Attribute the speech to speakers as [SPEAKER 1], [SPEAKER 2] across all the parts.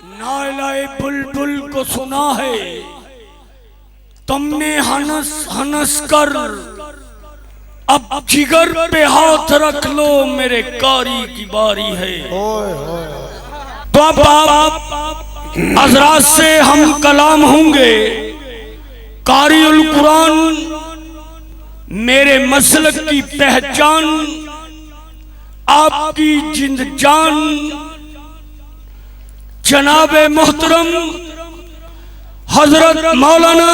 [SPEAKER 1] نالے بلبل کو سنا ہے تم نے ہنس ہنس کر، اب جگر پہ ہاتھ رکھ لو میرے قاری کی باری ہے۔ تو اب آپ حضرات سے ہم کلام ہوں گے۔ قاری القرآن میرے مسلک کی پہچان، آپ کی جند جان جناب محترم حضرت مولانا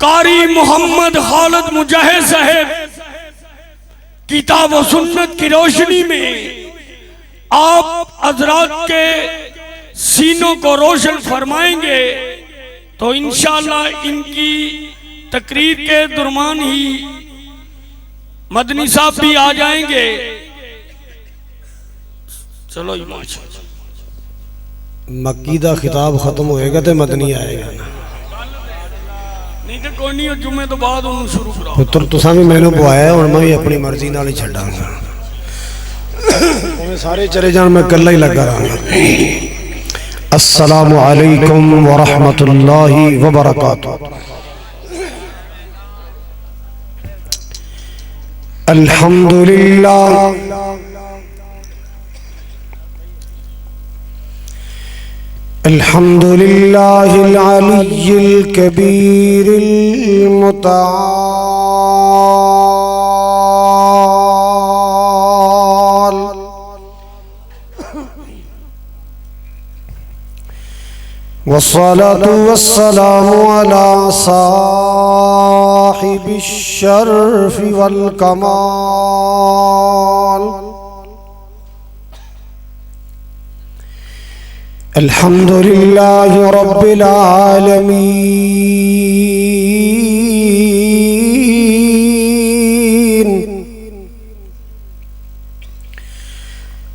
[SPEAKER 1] قاری محمد خالد مجاہد صاحب کتاب و سنت کی روشنی میں آپ حضرات کے سینوں کو روشن فرمائیں گے، تو انشاءاللہ ان کی تقریر کے درمیان ہی مدنی صاحب بھی آ جائیں گے۔ چلو
[SPEAKER 2] مکی دا خطاب ختم ہوئے گا تے مدنی آئے گا
[SPEAKER 1] نہیں تے کوئی نہیں، جمعے تو بعد انہوں شروع کرا
[SPEAKER 2] پتر تساں بھی میں نے پوایا ہے اور میں بھی اپنی مرضی نال ہی چھڈاں گا، میں سارے چلے جان میں کلا ہی لگا رہا ہوں۔ السلام علیکم ورحمۃ اللہ وبرکاتہ۔ الحمدللہ الحمدللہ العلی الکبیر المتعال، والصلاة والسلام على صاحب الشرف والکمال، الحمد للہ رب العالمین،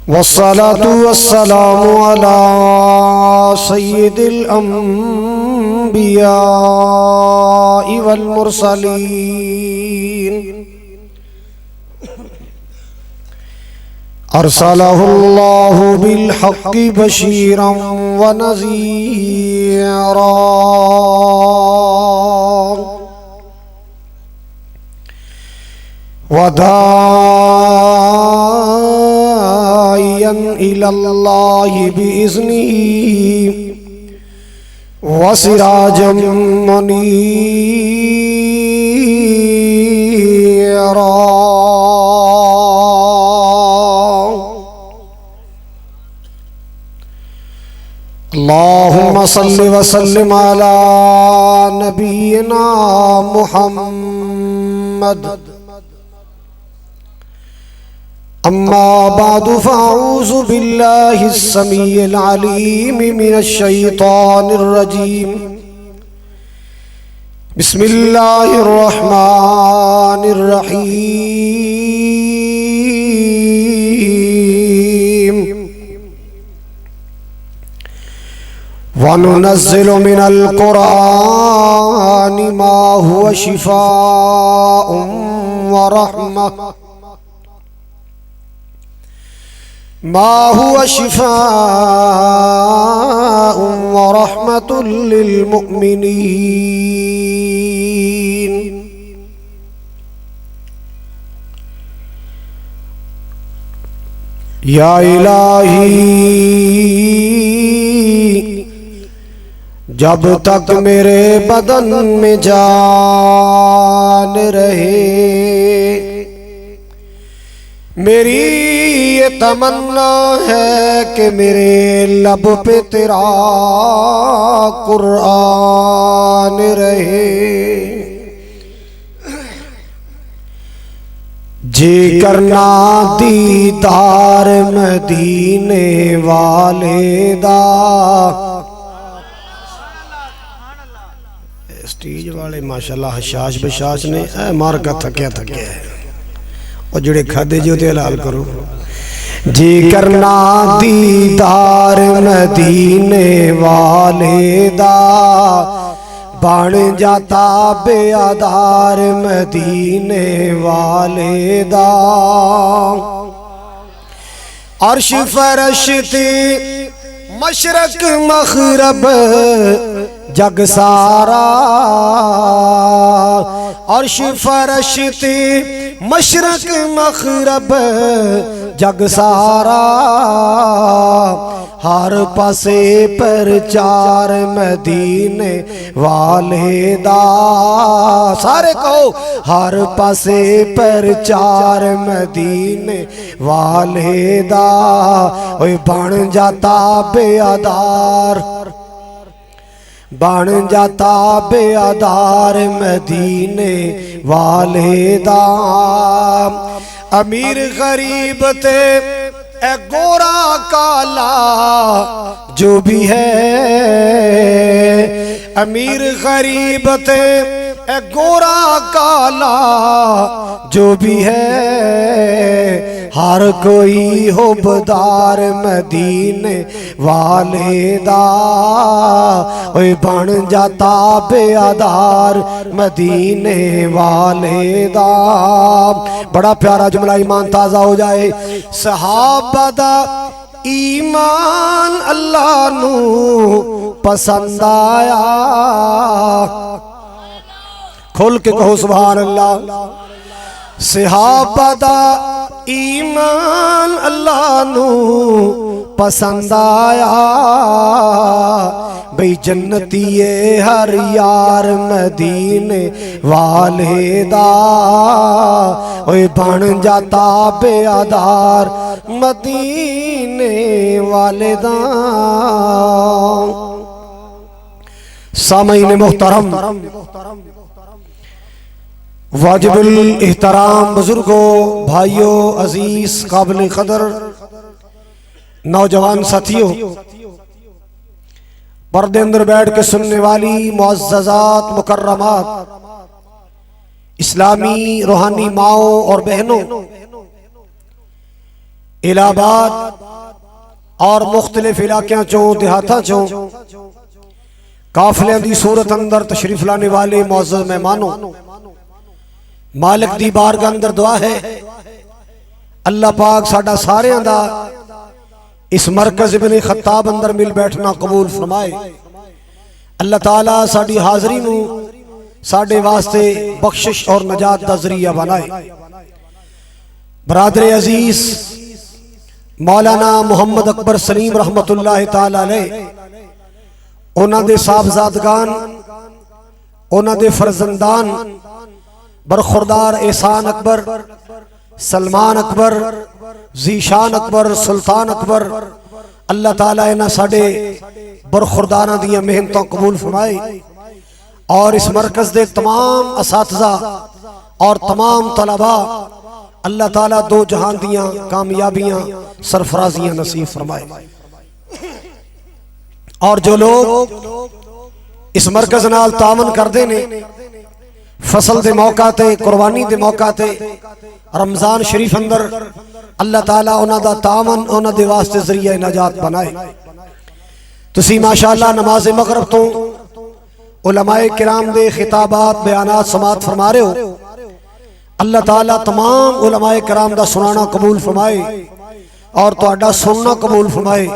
[SPEAKER 2] والصلاة والسلام على سید الانبیاء والمرسلین، ارسلہ اللہ بالحق بشیرا ونذیرا وداعیا الی اللہ بإذنہ وسراجا منیرا۔ اللہم صل وسلم علی نبینا محمد، اما بعد فاعوذ باللہ السمیع العلیم من الشیطان الرجیم، بسم اللہ الرحمن الرحیم، وَنُنَزِّلُ مِنَ الْقُرْآنِ مَا هُوَ شِفَاءٌ وَرَحْمَةٌ لِّلْمُؤْمِنِينَ۔ یا الہی جب تک میرے بدن میں جان رہے، میری یہ تمنا ہے کہ میرے لب پہ تیرا قرآن رہے، جی کرنا دیدار مدینے والے دا، سٹیج والے ماشاءاللہ حشاش بشاش نے اے مار کا تھکیا تھکیا ہے، اور جڑے کھادے جو تے حلال کرو۔ جی کرنا دیدار مدینے والے دا، بن جاتا بے آدار مدینے والے دا، عرش فرشتے مشرق مغرب جگ سارا عرش فرشتے مشرق مغرب جگ سارا ہر پاسے پر چار مدینے والے دا سارے کہو ہر پاسے پر چار مدینے والے دا اوہ بن جاتا بے آدار بن جاتا بے آدار مدینے والے دا امیر غریب تے اے گورا کالا جو بھی ہے امیر غریب تے اے گورا کالا جو بھی ہے ہر کوئی حبدار مدینے والے دا اوہ بن جاتا بے آدار مدینے والے دا بڑا پیارا جملہ ایمان تازہ ہو جائے صحابہ دا ایمان اللہ نو پسند آیا کھول کے کہو سبحان اللہ صحابہ دا ایمان اللہ نو پسند آیا بھئی جنتی ہر یار مدینے والے دا اوہ بن جاتا بے آدار مدینے والے دا سامعین محترم واجب الاحترام بزرگوں بھائیوں عزیز قابل قدر نوجوان ساتھیوں پردے اندر بیٹھ کے سننے والی معززات مکرمات اسلامی روحانی ماؤں اور بہنوں الہ آباد اور مختلف علاقیاں چوں دیہاتاں چوں قافلیاں دی صورت اندر تشریف لانے والے معزز مہمانوں مالک دی بارگاہ اندر دعا ہے اللہ پاک ساڈا سارے دا اس مرکز ابن خطاب اندر مل بیٹھنا قبول فرمائے اللہ تعالیٰ ساڈی حاضری نو ساڈے واسطے بخشش اور نجات دا ذریعہ بنائے برادر عزیز مولانا محمد اکبر سلیم رحمت اللہ تعالیٰ علیہ اونا دے صاحبزادگان اونا دے فرزندان برخوردار احسان اکبر سلمان اکبر ذیشان اکبر سلطان اکبر اللہ تعالیٰ انہاں ساڑے برخوردانہ دیا محنتوں قبول فرمائے اور اس مرکز دے تمام اساتذہ اور تمام طلباء اللہ تعالیٰ دو جہان دیاں کامیابیاں سرفرازیاں نصیب فرمائے اور جو لوگ اس مرکز نال تعاون کر دینے فصل دے موقع تے قربانی دے موقع تے رمضان شریف اندر اللہ تعالیٰ انہاں دا تعاون انہاں دے واسطے ذریعہ نجات بنائے تسی ماشاءاللہ نماز مغرب تو علماء کرام دے خطابات بیانات سماعت فرما رہے ہو اللہ تعالیٰ تمام علماء کرام دا سنانا قبول فرمائے اور تو اڈا سننا قبول فرمائے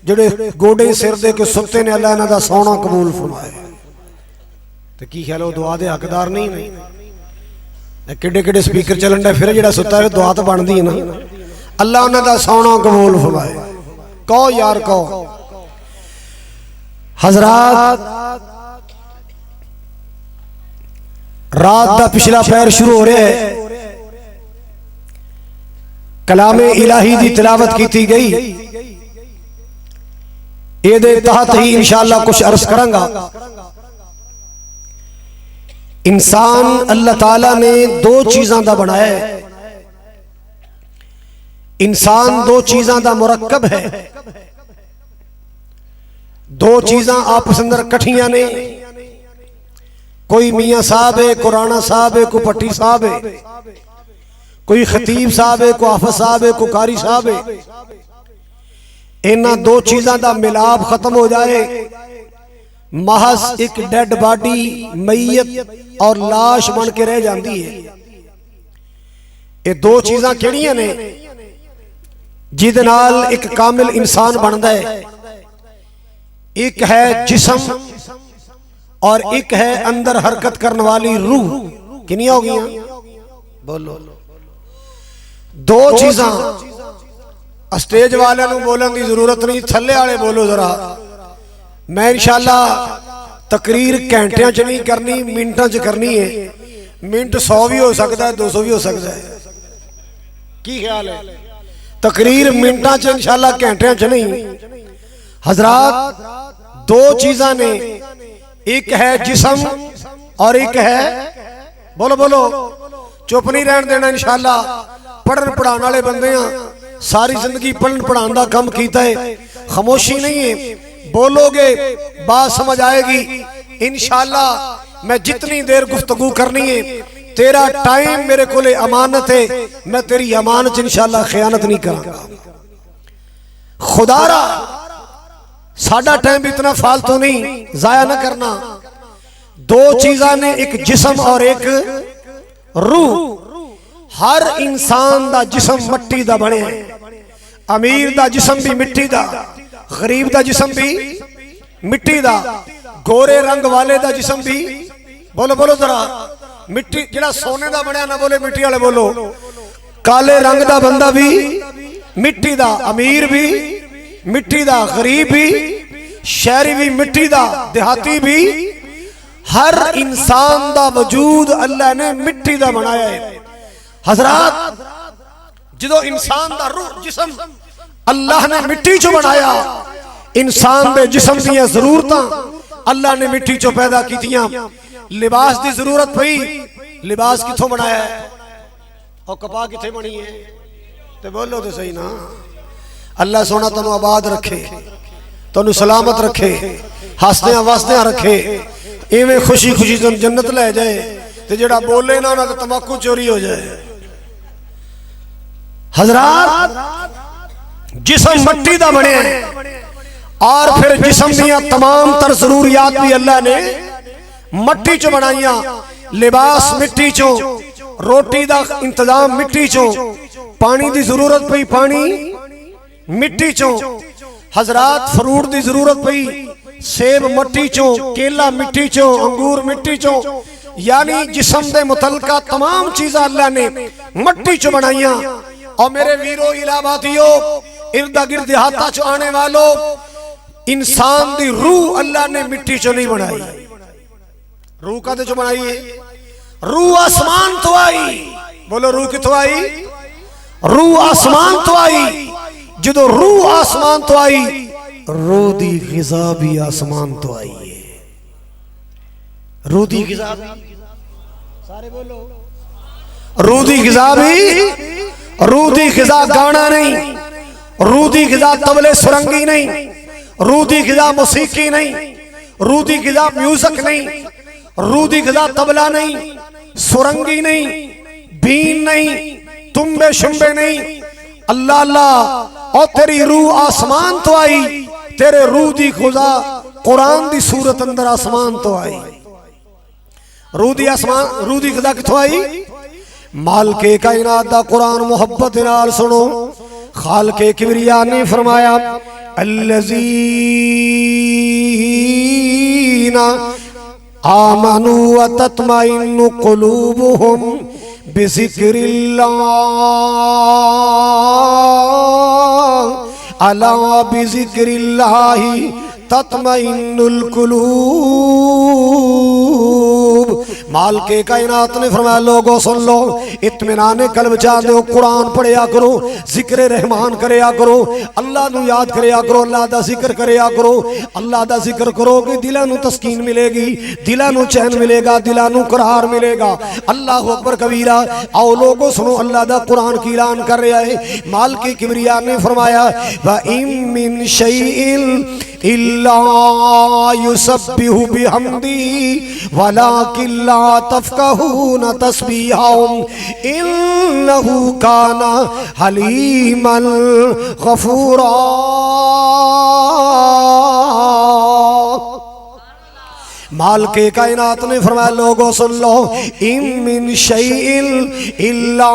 [SPEAKER 2] جڑے گوڑے سر دے کے ستے نے اللہ انہاں دا سونا قبول فرمائے تو کی خیال ہو دعا دے حقدار نہیں کڑے کڑے سپیکر چلن دے پھر جڑا ستا ہے دعا تو بن دی نا اللہ انہاں دا سونا قبول فرمائے کہو یار کہو حضرات رات دا پچھلا پیر شروع ہو رہے ہے کلام الہی دی تلاوت کیتی گئی یہ دے تحت ہی انشاءاللہ کچھ عرض کروں گا انسان اللہ تعالیٰ نے دو چیزاں دا بنایا ہے انسان دو چیزاں دا مرکب ہے دو چیزاں آپس اندر کٹھیاں نے کوئی میاں صاحب ہے کوئی رانا صاحب ہے کوئی پٹی صاحب ہے کوئی خطیب صاحب ہے کوئی حافظ صاحب ہے کوئی قاری صاحب ہے انہاں دو چیزاں دا ملاب ختم ہو جائے محض ایک ڈیڈ باڈی میت اور لاش بن کے رہ جاندی ہے یہ دو چیزاں کیڑیاں نے جہدے نال ایک کامل انسان بندا ہے ایک ہے جسم اور ایک ہے اندر حرکت کرنے والی روح. کنی ہو گیا بولو؟ دو چیزاں. اسٹیج والے نو بولن دی ضرورت نہیں, تھلے والے بولو ذرا. میں انشاءاللہ تقریر گھنٹیاں چ نہیں کرنی, منٹاں چ کرنی ہے. منٹ 100 بھی ہو سکتا ہے, 200 بھی ہو سکتا ہے. کی خیال ہے؟ تقریر منٹاں چ انشاءاللہ گھنٹیاں چ نہیں. حضرات دو چیزاں نے, ایک ہے جسم اور ایک ہے, بولو بولو, چپ نہیں رہن دینا انشاءاللہ. پڑھن پڑھان والے بندے ہیں, ساری زندگی پڑھن پڑھان دا کم کیتا ہے. خاموشی نہیں ہے, بولو گے بات سمجھ آئے گی انشاءاللہ. میں جتنی دیر گفتگو کرنی ہے, تیرا ٹائم میرے کولے امانت ہے, میں تیری امانت انشاءاللہ خیانت نہیں کروں. خدا را ساڈا ٹائم اتنا فالتو نہیں, ضائع نہ کرنا. دو چیزاں نے, ایک جسم اور ایک روح. ہر انسان دا جسم مٹی دا بنے ہے. امیر دا جسم بھی مٹی دا, غریب دا جسم بھی مٹی دا, گورے رنگ والے دا جسم بھی, بولو بولو ذرا, مٹی. جڑا سونے دا بنیا نہ بولے مٹی والے بولو. کالے رنگ دا بندہ بھی مٹی دا, امیر بھی مٹی دا, غریب بھی, شہری بھی مٹی دا, دیہاتی بھی. ہر انسان دا وجود اللہ نے مٹی دا بنایا ہے. حضرات جدو انسان دا روح جسم اللہ نے مٹی چو بنایا, انسان دے جسم دیا ضرورتاں اللہ نے مٹی چو پیدا کی تیاں. لباس دی ضرورت پئی, لباس کتھوں بنایا ہے؟ اور کپا کتھے بنی ہے؟ تے بولو تے صحیح نا. اللہ سونا تنو آباد رکھے, تنو سلامت رکھے, ہستیاں واسطیاں رکھے, ایویں خوشی خوشی جنت لے جائے. تے جڑا بولے نا نا تے تماکو چوری ہو جائے. حضرات جسم مٹی دا بنے ہیں, اور پھر جسم دیا تمام تر ضروریات بھی اللہ نے مٹی چو بنائیاں. لباس مٹی چو, روٹی دا انتظام مٹی چو, پانی دی ضرورت پئی پانی مٹی چو. حضرات فروٹ دی ضرورت پئی, سیب مٹی چو, کیلا مٹی چو, انگور مٹی چو. یعنی جسم دے متعلقہ تمام چیزاں اللہ نے مٹی چو بنائیاں. اور میرے ویرو الہبادیو, اردا گرد دیہاتا چو آنے والو, انسان دی روح اللہ نے مٹی چو نہیں بنائی. روح کا دے چو بنائی ہے؟ روح آسمان تو آئی. بولو روح کتوں آئی؟ روح آسمان تو آئی. جدو روح آسمان تو آئی, روح دی غذا بھی آسمان تو آئی ہے. روح دی غذا بھی, سارے بولو, روح دی غذا بھی. روح دی غذا گانا نہیں, روح دی غذا طبلے سرنگی نہیں, روح دی غذا موسیقی نہیں, روح دی غذا میوزک نہیں, روح دی غذا طبلہ نہیں, سرنگی نہیں, بین نہیں, تمبے شمبے نہیں. اللہ اللہ, اور تیری روح آسمان تو آئی. تیرے روح دی غذا قرآن دی صورت اندر آسمان تو آئی. روح دی آسمان, روح دی غذا کتھوں آئی؟ مالک کائنات دا قرآن محبت نال سنو. خالق کبریا نے فرمایا, الذین آمنوا وتطمئن قلوبهم بذکر اللہ, الا بذکر اللہ تطمئن القلوب. مالک کائنات نے فرمایا, لوگوں سن لو, اطمینان قلب چاہتے ہو قرآن پڑھیا کرو, ذکر رحمان کریا کرو, اللہ نو یاد کریا کرو, اللہ دا ذکر کریا کرو. اللہ دا ذکر کرو کہ دلہ نو تسکین ملے گی, دلہ نو چین ملے گا, دلہ نو قرار ملے گا. اللہ اکبر کبیرہ. آؤ لوگوں سنو, اللہ دا قرآن کی اعلان کر رہا ہے. مالک کبریا نے فرمایا, وَإِن مِّن شَيْءٍ إِلَّا يُسَبِّحُ بِحَمْدِهِ وَلَكِنْ لَا تَفْقَهُونَ تَسْبِيحَهُمْ إِنَّهُ كَانَ حَلِيمًا غَفُورًا. مال کے کائنات نے فرمایا لوگوں سن لو ان من شیء الا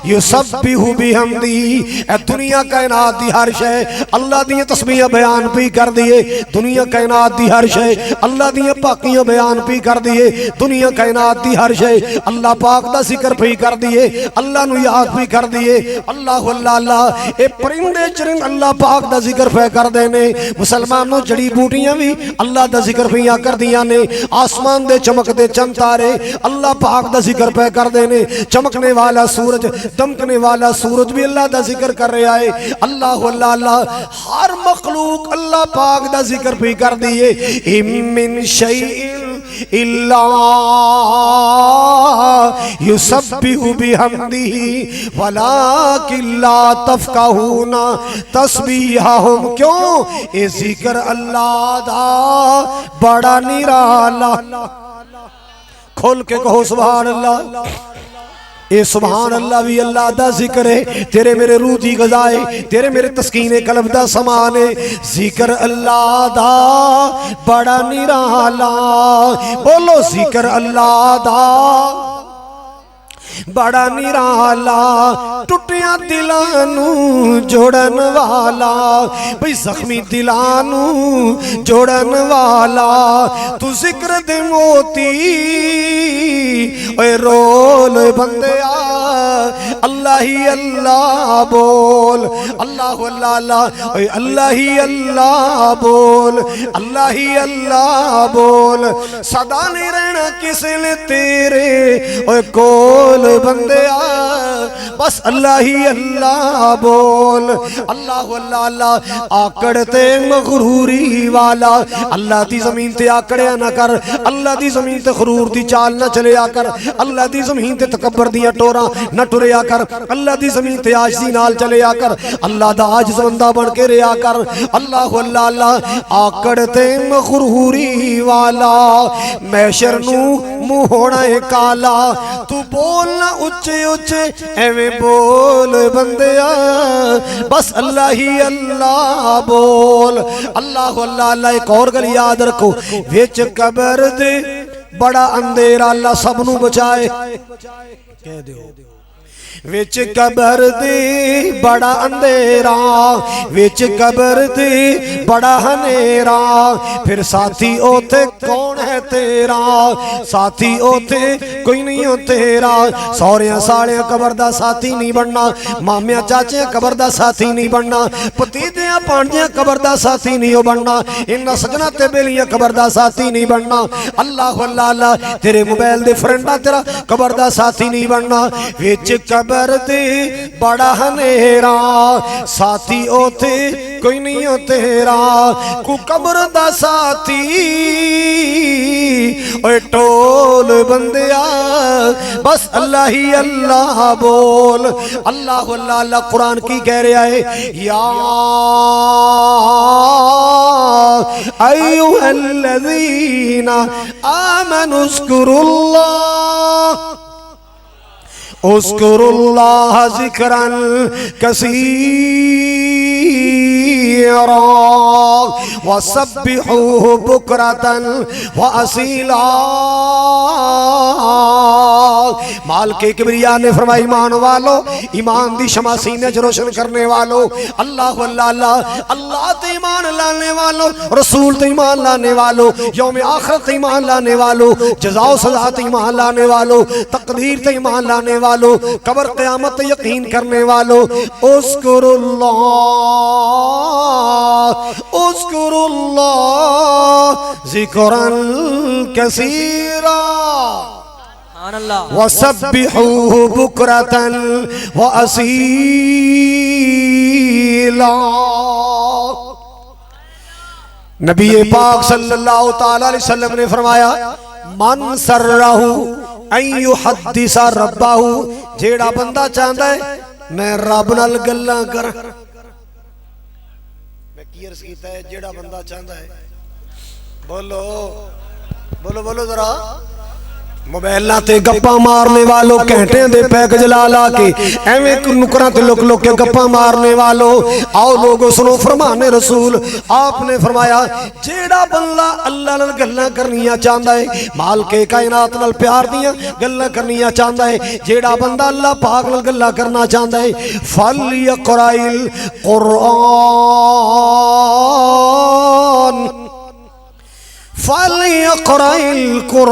[SPEAKER 2] یسبح بحمدی، اے دنیا کائنات دی ہر شے اللہ دی تسبیح بیان پی کر دیے، دنیا کائنات دی ہر شے اللہ دی پاکیاں بیان پی کر دیے، دنیا کائنات دی ہر شے اللہ پاک دا ذکر پی کر دیے، اللہ نو یاد پی کر دیے، اللہ اللہ اللہ اے پرندے چرند اللہ پاک دا ذکر پہ کر دینے، مسلمانوں جڑی بوٹیاں بھی اللہ دا ذکر پہ کر دیا نے، آسمان دے چمک دے چند تارے اللہ پاک دا ذکر پہ کر دینے، چمکنے والا سورج دمکنے والا سورج بھی اللہ دا ذکر کر رہا ہے، اللہ اللہ اللہ ہر مخلوق اللہ پاک دا ذکر پہ کر دیے، اِن من شیء الا یسبح بحمدہ ولکن لا تفقہون تسبیحہم، کیوں اے ذکر اللہ دا بڑا نرالا، کھول کے کہو سبحان اللہ، اے سبحان اللہ بھی اللہ دا ذکر ہے، تیرے میرے روح دی غذائے، تیرے میرے تسکین قلب دا سامان ہے، ذکر اللہ دا بڑا نرالا، بولو ذکر اللہ دا بڑا نرالا، ٹوٹیاں دلانو جوڑن والا، بھئی زخمی دلانو جوڑن والا، تو ذکر دے موتی اے رول بندیا، اللہ ہی اللہ بول، اللہ اللہ اللہ اے اللہ ہی اللہ بول، اللہ ہی اللہ بول، صدا نہیں رہنا کسی نے تیرے اے کول بندیا، بس اللہ ہی اللہ بول، اللہ اللہ اللہ آکڑتے مغروری والا، اللہ دی زمین تے آکڑیا نہ کر، اللہ دی زمین تے غرور دی چال نہ چلیا کر، اللہ دی زمین تے تکبر دیا ٹوراں نہ ٹریا کر، اللہ دی زمین تے عاجزی نال چلیا کر، اللہ دا عاجز بندہ بن کے رہیا کر، اللہ اللہ اللہ آکڑتے مغروری والا، محشر نو منہ ہونا ہے کالا، تو بولنا اچھے اچھے ایویں بول بندیا، بس اللہ ہی اللہ بول، اللہ اللہ اللہ ایک اور گل یاد رکھو، وچ قبر دے بڑا اندھیرا اللہ سب نو بچائے، کہہ دیو وچ قبر دے بڑا اندھیرا، وچ قبر دے بڑا ہنیرا، پھر ساتھی اوتے کون ہے تیرا، ساتھی اوتے کوئی نہیں ہو تیرا، سوریاں ساڑیاں قبر دا ساتھی نہیں بننا، مامیاں چاچیاں قبر دا ساتھی نہیں بننا، پتیدیاں پانڈیاں قبر دا ساتھی نہیں ہو بننا، انہاں سجنہ تے بیلیاں قبر دا ساتھی نہیں بننا، اللہ اللہ اللہ تیرے موبائل دے فرنڈا تیرا قبر دا ساتھی نہیں بننا، وچ قبر دے بڑا ہنیرا، ساتھی اوتے کوئی نہیں ہو تیرا، کو قبر دا ساتھی اوے ٹول بندیا، بس اللہ ہی اللہ بول، اللہ اللہ اللہ قرآن کی کہہ رہا ہے، یا ایوہ الذین آمنوا اذکروا اللہ، اذکروا اللہ ذکرا کثیرا وسبحوہ بکرتا واسیلا، مالک کبریاء نے فرمایا ایمان والو، ایمان دی شمع سینے چ روشن کرنے والو، اللہ اللہ اللہ اللہ تے ایمان لانے والو، رسول تے ایمان لانے والو، یوم آخرت تے ایمان لانے والو، جزا و سزا تے ایمان لانے والو، تقدیر تے ایمان لانے والو، قبر قیامت یقین کرنے والو، اذکر اللہ اذکر اللہ ذکرا کثیرا وسبحوہ بکرتا واسیلا، نبی پاک صلی اللہ تعالی علیہ وسلم نے فرمایا، من سرہ ان یحدث ربہ، جیڑا بندہ چاہتا ہے میں رب نال گلاں کر، میں کی عرض کیتا ہے، جیڑا بندہ چاہتا ہے، بولو بولو بولو ذرا، موبائلاں تے گپاں مارنے والوں گھنٹے دے پیک جلا لا کے ایویں نکراں تے لک لک کے گپاں مارنے والوں آؤ لوگو سنو فرمان رسول آپ نے فرمایا جیڑا بندہ اللہ نال گلاں کرنیاں چاہندا ہے مالک کائنات نال پیار دیاں گلاں کرنیاں چاہندا ہے جیڑا بندہ اللہ پاک نال گلاں کرنا چاہندا ہے فلیقرأ القرآن فَلْيَقْرَأِ الْقُرْآنَ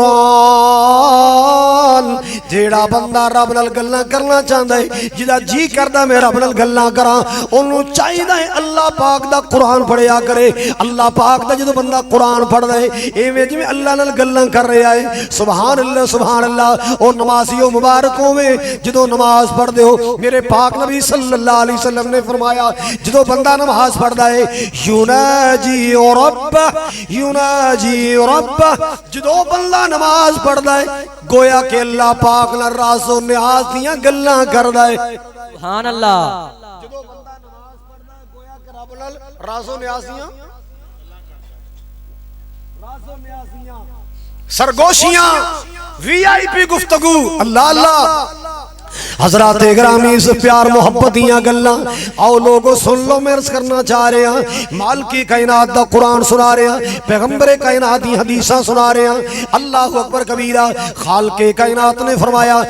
[SPEAKER 2] جیڑا بندہ رب نال گلاں کرنا چاہندا ہے جدا جی کردا میں رب نال گلاں کراں اونوں چاہیدا ہے اللہ پاک دا قرآن پڑھیا کرے اللہ پاک دا جدوں بندہ قرآن پڑھدا ہے ایویں جویں اللہ نال گلاں کر رہا ہے سبحان اللہ او نمازیو مبارک ہوے جدوں نماز پڑھدے ہو میرے پاک نبی صلی اللہ علیہ وسلم نے فرمایا جدوں بندہ نماز پڑھدا ہے یناجی رب جدو بندہ نماز پڑھدا ہے گویا کہ اللہ پاک نال راز و نیاز دیاں گلاں کردا ہے
[SPEAKER 3] سبحان اللہ
[SPEAKER 2] جدو بندہ نماز پڑھدا ہے گویا کہ رب نال راز و نیاز دیاں سرگوشیاں وی آئی پی گفتگو اللہ اللہ حضرات گرامی اس پیار محبت دیاں گلاں آؤ لوگو سن لو میں عرض کرنا چاہ رہے ہیں مالکی کائنات دا قرآن سنا رہے ہیں پیغمبر کائنات دی حدیثاں سنا رہے ہیں اللہ اکبر کبیرہ خالق کائنات نے فرمایا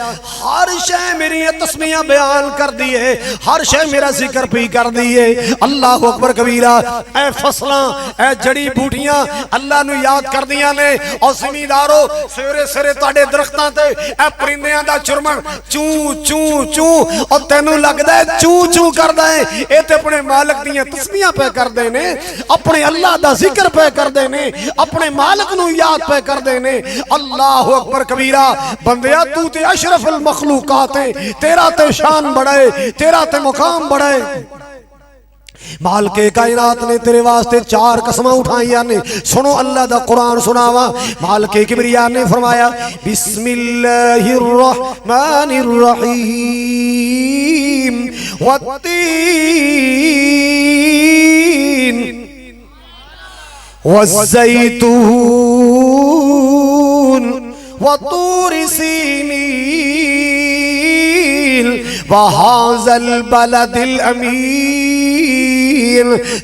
[SPEAKER 2] ہر شے میری تسمیہ بیان کر دیئے ہر شے میرا ذکر بھی کر دیئے اللہ اکبر کبیرہ اے فصلاں اے جڑی بوٹیاں اللہ نو یاد کر دیاں نے اور زمیندارو سویرے سرے تاڑے درختاں تے اے پرندیاں دا چرمن چون چون چون اور تینوں لگ دے چون چون کر دے اے تے اپنے مالک دیاں تسمیاں پہ کر دینے اپنے اللہ دا ذکر پہ کر دینے اپنے مالک نو یاد پہ کر دینے اللہ اکبر کبیرہ بندیا تو تے اشرف المخلوقات ہے تیرا تے شان بڑھائے تیرا تے مقام بڑھائے مالک کائنات نے تیرے واسطے 4 قسمیں اٹھائیاں نے سنو اللہ دا قرآن سناوا مالک کبریاء نے فرمایا بسم اللہ الرحمن الرحیم والتین والزیتون وطور سینین وہذا البلد الامین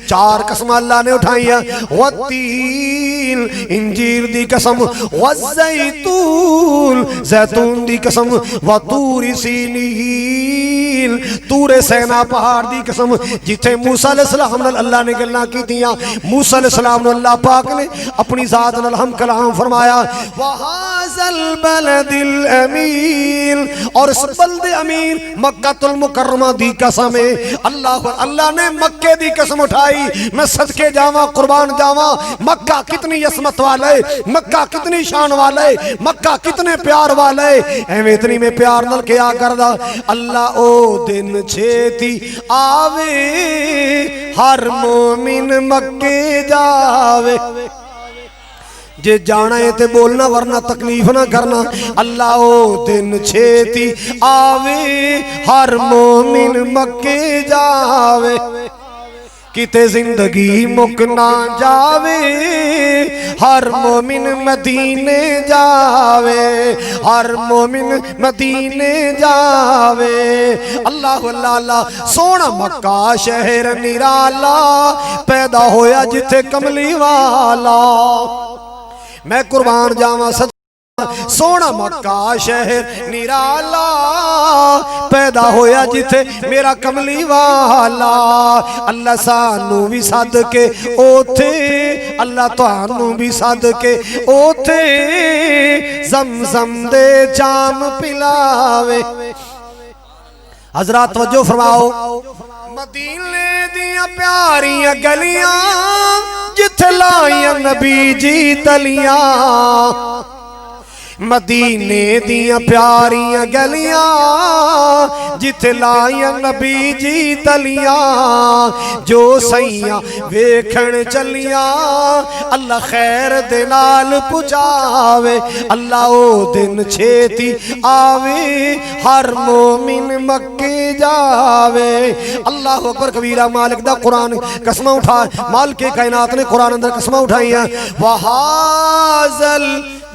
[SPEAKER 2] 4 قسم اللہ نے اٹھائیاں والتین انجیر دی قسم والزیتون زیتون دی قسم وطور سینین تور سینا پہاڑ دی قسم جتھے موسیٰ علیہ السلام اللہ نے گلنا کی دیاں موسیٰ علیہ السلام اللہ پاک نے اپنی ذات نال ہم کلام فرمایا وَهَذَا الْبَلَدِ الْأَمِينَ اور اس بلد امین مکہ المکرمہ دی قسم ہے اللہ نے مکہ دی قسم اٹھائی میں صدقے جاواں قربان جاواں مکہ کتنی عظمت والے مکہ کتنی شان والے مکہ کتنے پیار والے ایویں اتنی میں پیار نال کیا کردا اللہ او دن چھیتی آوے ہر مومن مکے جاوے جے جانا ہے تے بولنا ورنہ تکلیف نہ کرنا اللہ او دن چھیتی آوے ہر مومن مکے جاوے کتے زندگی مکنا جاوے ہر مومن مدینے جاوے ہر مومن مدینے جاوے اللہ اللہ اللہ سونا مکہ شہر نرالا پیدا ہویا جتھے کملی والا میں قربان جاواں سونا مکہ شہر نرالا پیدا ہویا جتھے میرا کملی والا اللہ سانو بھی صدقے اوتھے اللہ توانو بھی صدقے اوتھے زمزم دے جام پلاوے حضرات توجہ فرماؤ مدینے دیاں پیاریاں گلیاں جتھے لائیاں نبی جی تلیاں مدینے دیاں پیاریاں گلیاں جتھے لائیاں نبی جی تلیاں جو سیاں ویکھن چلیاں اللہ خیر دے نال پہنچاوے اللہ او دن چھیتی آوے ہر مومن مکے جاوے اللہ اکبر کبیرہ مالک دا قرآن قسمہ اٹھا مالک کائنات نے قرآن اندر قسمہ اٹھائی ہیں وَحَازَ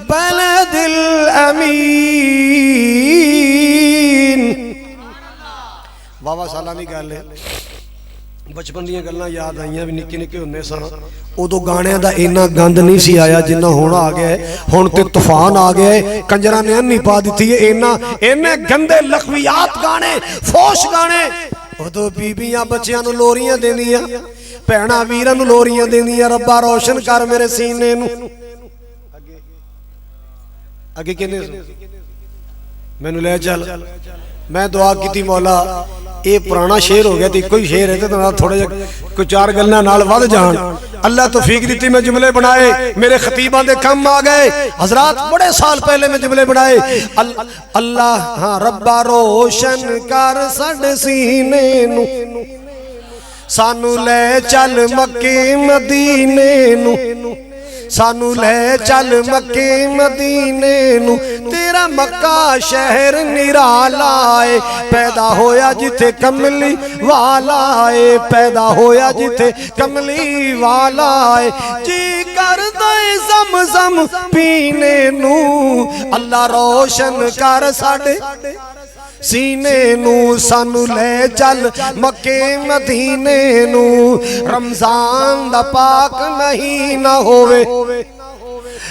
[SPEAKER 2] البلد الامین. بابا سالہ نہیں گل ہے بچپن دیاں گلاں یاد آئیاں بھی نکے نکے ہونے سا ادو گانیاں دا اینا گند نہیں سی آیا جنہ ہونا آ گیا ہے. ہن تے طوفان آ گیا ہے کنجراں نے نہیں پا دیتی ہے اینے گندے لغویات گانے فوش گانے. ادو بیبیاں بچیاں نو لوریاں دیندیاں بھیڑاں ویراں نو لوریاں دیندیاں ربا روشن کر میرے سینے نو. اگے کہنے مینوں لے چل میں دعا کیتی مولا یہ پرانا شعر ہو گیا تھی کوئی شعر ہے تو تھوڑا جا کوئی چار گلنا نال ود جان. اللہ توفیق دیتی میں جملے بنائے میرے خطیباں دے کم آ گئے حضرات بڑے سال پہلے میں جملے بنائے. اللہ ہاں ربا روشن کر ساڈے سینے نو سانو لے چل مکے مدینے نو سانو لے چل مکے مدینے نو تیرا مکہ شہر نرالا ہے پیدا ہویا جتھے کملی والا ہے پیدا ہویا جتھے کملی والا ہے. جی کر دے زمزم پینے نو اللہ روشن کر ساڈے سینے نو سانو لے چل مکے مدینے نو. رمضان دا پاک مہینہ ہووے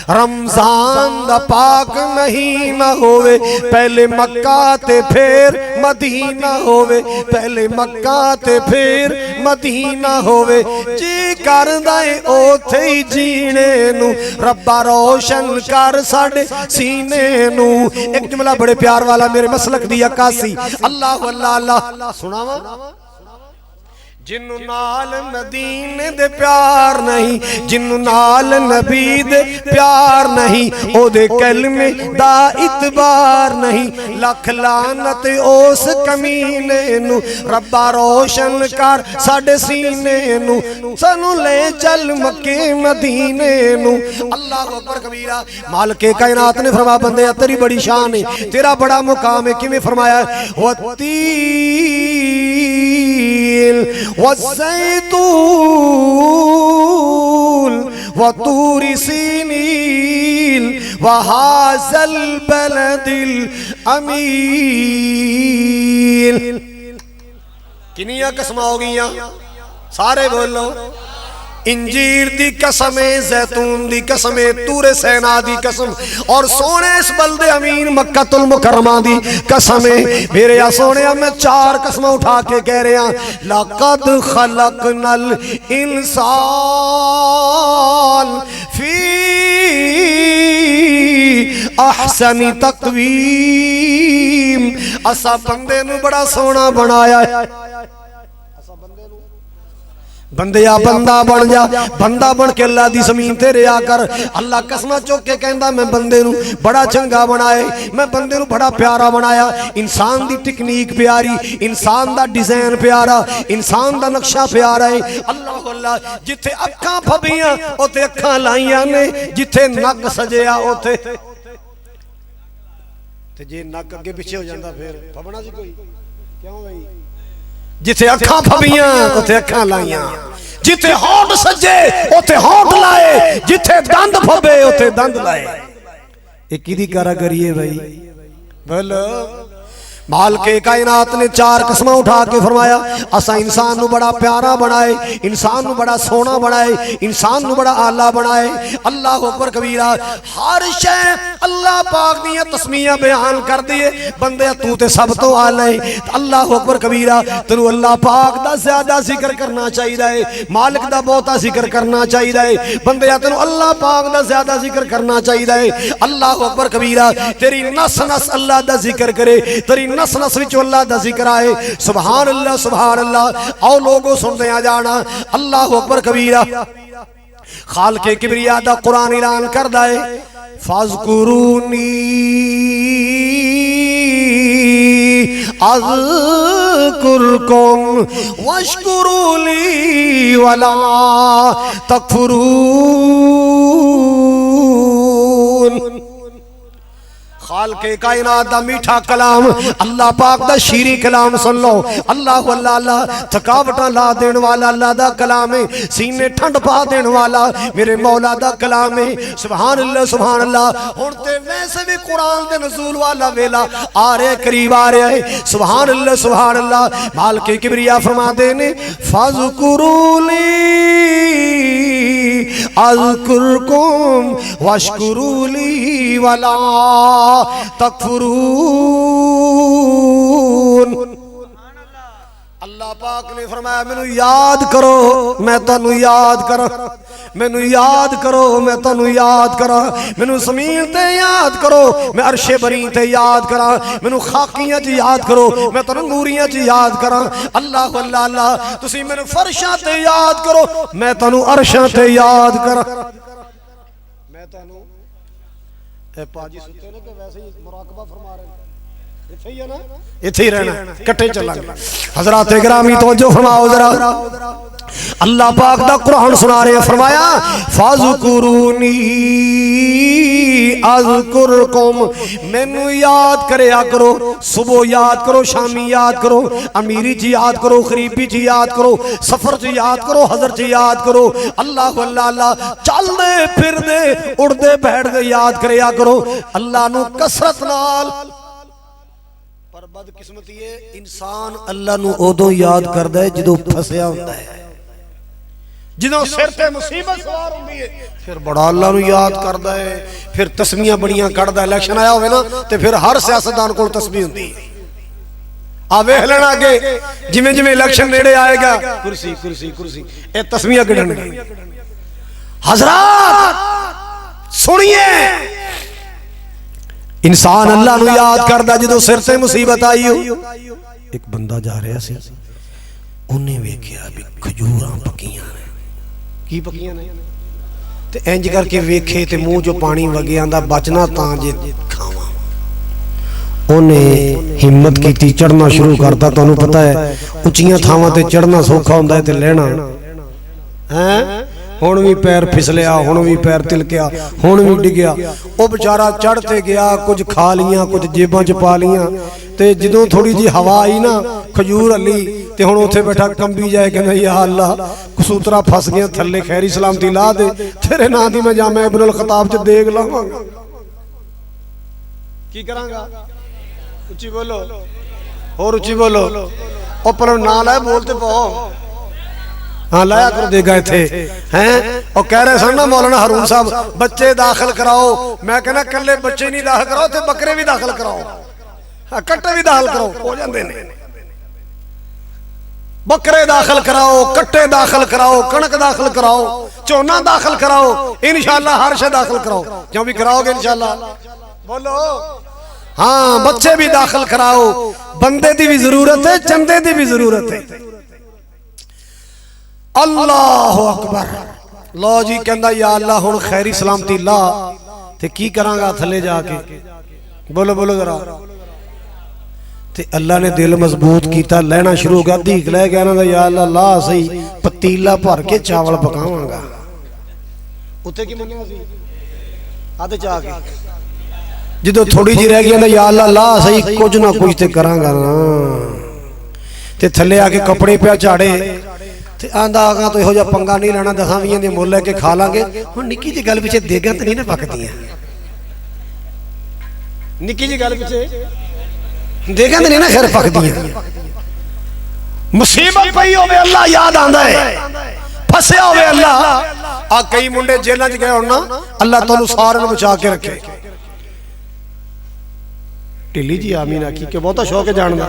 [SPEAKER 2] رمضان دا پاک مہینہ ہووے پہلے مکہ تے پھر مدینہ ہووے پہلے مکہ تے پھر مدینہ ہووے. جی کر دے اوتھے ہی جینے نو ربا روشن کر ساڈے سینے نو. ایک جملہ بڑے پیار والا میرے مسلک دی عکاسی اللہ اللہ اللہ سناواں. جنوں نال مدینے دے پیار نہیں جنوں نال نبی دے پیار نہیں او دے کلمے دا اعتبار نہیں. لکھ لعنت اس کمینے نو ربا روشن کر ساڈے سینے نو سانو لے چل مکے مدینے نو. اللہ اکبر کبیرہ. مالک کائنات نے فرمایا بندے تیری بڑی شان ہے تیرا بڑا مقام ہے. کیویں فرمایا والتین والزيتون وطور سينين وهذا البلد الأمين. کنیاں قسمہ ہو گئیاں سارے بولو. انجیر دی قسم زیتون دی قسم تور سینا دی قسم اور سونے اس بلد امین مکہ المکرمہ دی قسم. میرے یا سونے میں چار قسمیں اٹھا کے کہہ رہے ہیں لَقَدْ خَلَقْنَا الْإِنسَانَ فِي احسن تقویم. اسا بندے نو بڑا سونا بنایا ہے. بندیا بندہ بن جا بندہ بن کے اللہ دی زمین تے رہیا کر. اللہ قسمہ چوک کے کہندا میں بندے نو بڑا چنگا بنائے میں بندے نو بڑا پیارا بنایا. انسان دی ٹیکنیک پیاری انسان دا ڈیزائن پیارا انسان دا نقشہ پیارا ہے. اللہ اللہ جتھے اکھاں پھبیاں اوتے اکھاں لائیاں نے جتھے نک سجیا اوتے تے جے نک اگے پیچھے ہو جاندا پھر پھبنا سی کوئی کیوں بھائی. جتھے اکھاں پھبیاں اوتے اکھاں لائیاں جتھے ہونٹ سجے اوتے ہونٹ لائے جتھے دند پھبے اوتے دند لائے. ایک کیدی کاراگری ہے بھائی بولو. مالک کائنات نے چار قسمہ اٹھا کے فرمایا اسا انسان نو بڑا پیارا بنائے انسان نو بڑا سونا بنائے انسان نو بڑا آلہ بنائے. اللہ اکبر کبیرہ. ہر شے اللہ پاک دیاں تسمیاں بیان کر دیے بندے تو تے سب تو آلہ ہے. اللہ اکبر کبیرہ. تنو اللہ پاک دا زیادہ ذکر کرنا چاہیے ہے مالک دا بہتا ذکر کرنا چاہیے ہے بندے تنو اللہ پاک دا زیادہ ذکر کرنا چاہیے ہے. اللہ اکبر کبیرہ. تیری نس نس اللہ دا ذکر کرے تیری نس نس وچ اللہ دا ذکر آئے. سبحان اللہ سبحان اللہ. آؤ لوگوں سن دیا جانا. اللہ اکبر کبیرہ. خالق کبریا دا قرآن اعلان کر دائے فَاذْكُرُونِي أَذْكُرْكُمْ وَاشْكُرُوا لِي وَلَا تَكْفُرُونَ. خالق کائنات دا میٹھا کلام اللہ پاک دا شیریں کلام سن لو اللہ اللہ اللہ تھکاوٹاں لا دین والا اللہ دا کلام ہے سینے ٹھنڈ پا دین والا میرے مولا دا کلام ہے سبحان اللہ ہن تے ویسے بھی قرآن دے نزول والا ویلا آ رہے قریب آ رہا ہے سبحان اللہ مالک کبریا فرما دے نے فاذکرونی اذکرکم واشکروا لی ولا تکفرون اللہ پاک نے فرمایا مینوں یاد کرو میں تانوں یاد کراں مینوں یاد کرو میں تانوں یاد کراں مینوں زمین تے یاد کرو میں عرش بری تے یاد کراں مینوں خاکیاں تے یاد کرو میں تانوں نوریاں تے یاد کراں اللہ اللہ اللہ تسی مینوں فرشاں تے یاد کرو میں تانوں عرشاں تے یاد کراں میں تانوں اے پاجی ستے نے کہ ویسے ہی مراقبہ فرما رہے ہیں اتھے ہی ہے نا اتھے ہی رہنا کٹے چلیں گے حضرات گرامی توجہ فرماؤ ذرا اللہ پاک دا قرآن سنا رہے ہیں فرمایا فاذکرونی اذکرکم مینوں یاد کریا کرو صبح یاد کرو شامی یاد کرو امیری جی یاد کرو غریبی جی یاد کرو سفر جی یاد کرو حضر جی یاد کرو اللہ اللہ اللہ چل دے پھر دے اڑ دے بیٹھ دے یاد کریا کرو اللہ نو کثرت نال پر بدقسمتی ہے انسان اللہ نو اودوں یاد کردا ہے جدوں پھسیا ہوندا ہے جدوں سر تے مصیبت سوار ہوندی ہے پھر بڑا اللہ نو یاد کردا ہے پھر تسبیحاں بڑیاں کڈدا ہے الیکشن آیا ہوے نا تے پھر ہر سیاستدان کول تسبیح ہوندی ہے آ ویکھ لینا کہ جویں جویں الیکشن نیڑے آئے گا کرسی کرسی کرسی اے تسبیحاں گڈن گے حضرات سنیے انسان اللہ نو یاد کردا جدوں سر تے مصیبت آئی ہو ایک بندہ جا رہا سی انہیں ویکھیا بھی کھجوراں پکیاں نے کی پکیاں نے تے انج کر کے ویکھے تے منہ جو پانی وگے آندا بچنا تاں جے کھاواں انہیں ہمت کیتی چڑھنا شروع کرتا تانوں پتہ ہے اونچیاں تھاواں تے چڑھنا سوکھا ہوندا ہے تے لینا ہیں ہن بھی پیر پھسلیا ہن بھی پیر تلکیا ہن بھی ڈگیا او بیچارہ چڑھتے گیا کچھ کھا لیاں کچھ جیباں چ پا لیاں تے جدوں تھوڑی جی ہوا آئی نا کھجور علی تے ہن اوتھے بیٹھا کمبی جائے کہ یا اللہ کسوترا پھس گیا تھلے خیری سلامتی لا دے تیرے نام دی میں جامع ابن الخطاب چ دیگ لاواں گا کی کراں گا اچھی بولو اور اچھی بولو او پر نہ لائے بولتے پاؤ ہاں لایا کر دے گئے تھے ہیں اور کہہ رہے سن نا مولانا ہارون صاحب بچے داخل کراؤ میں کہنا کلے بچے نہیں داخل کراؤ تے بکرے بھی داخل کراؤ کٹے بھی داخل کراؤ ہو جاندے نے بکرے داخل کراؤ کٹے داخل کراؤ کنک داخل کراؤ چونا داخل کراؤ انشاءاللہ ہر شے داخل کراؤ کیوں بھی کراؤ گے انشاءاللہ بولو ہاں بچے بھی داخل کراؤ بندے دی بھی ضرورت ہے چندے دی بھی ضرورت ہے اللہ اکبر لو جی کہندا یا اللہ ہن خیری سلامتی لا تے کی کراں گا تھلے جا کے بولو بولو ذرا تے اللہ نے دل مضبوط کیتا لینا شروع کر دیکھ لے گیا نا یا اللہ لا صحیح پتیلا بھر کے چاول پکاواں گا اوتے کی منیا سی آدھے چا کے جدوں تھوڑی جی رہ گئی نا یا اللہ لا صحیح کچھ نہ کچھ تے کراں گا نا تے تھلے آ کے کپڑے پیا چاڑے تے آندا آگا تو ہو جا پنگا نہیں لینا 10-20 دے مول لے کے کھا لیں گے ہن نکی جی گل پیچھے دیگاں تے نہیں نہ پکدیاں نکی جی گل پیچھے دیگاں تے نہیں نہ خیر پکدیاں مصیبت پئی ہوے اللہ یاد آندا ہے پھسیا ہوے اللہ آ کئی منڈے جیلاں وچ گئے ہون نا اللہ تعالی سارے نوں بچا کے رکھے ٹلی جی آمین آکھی کہ بہتا شوق ہے جاندا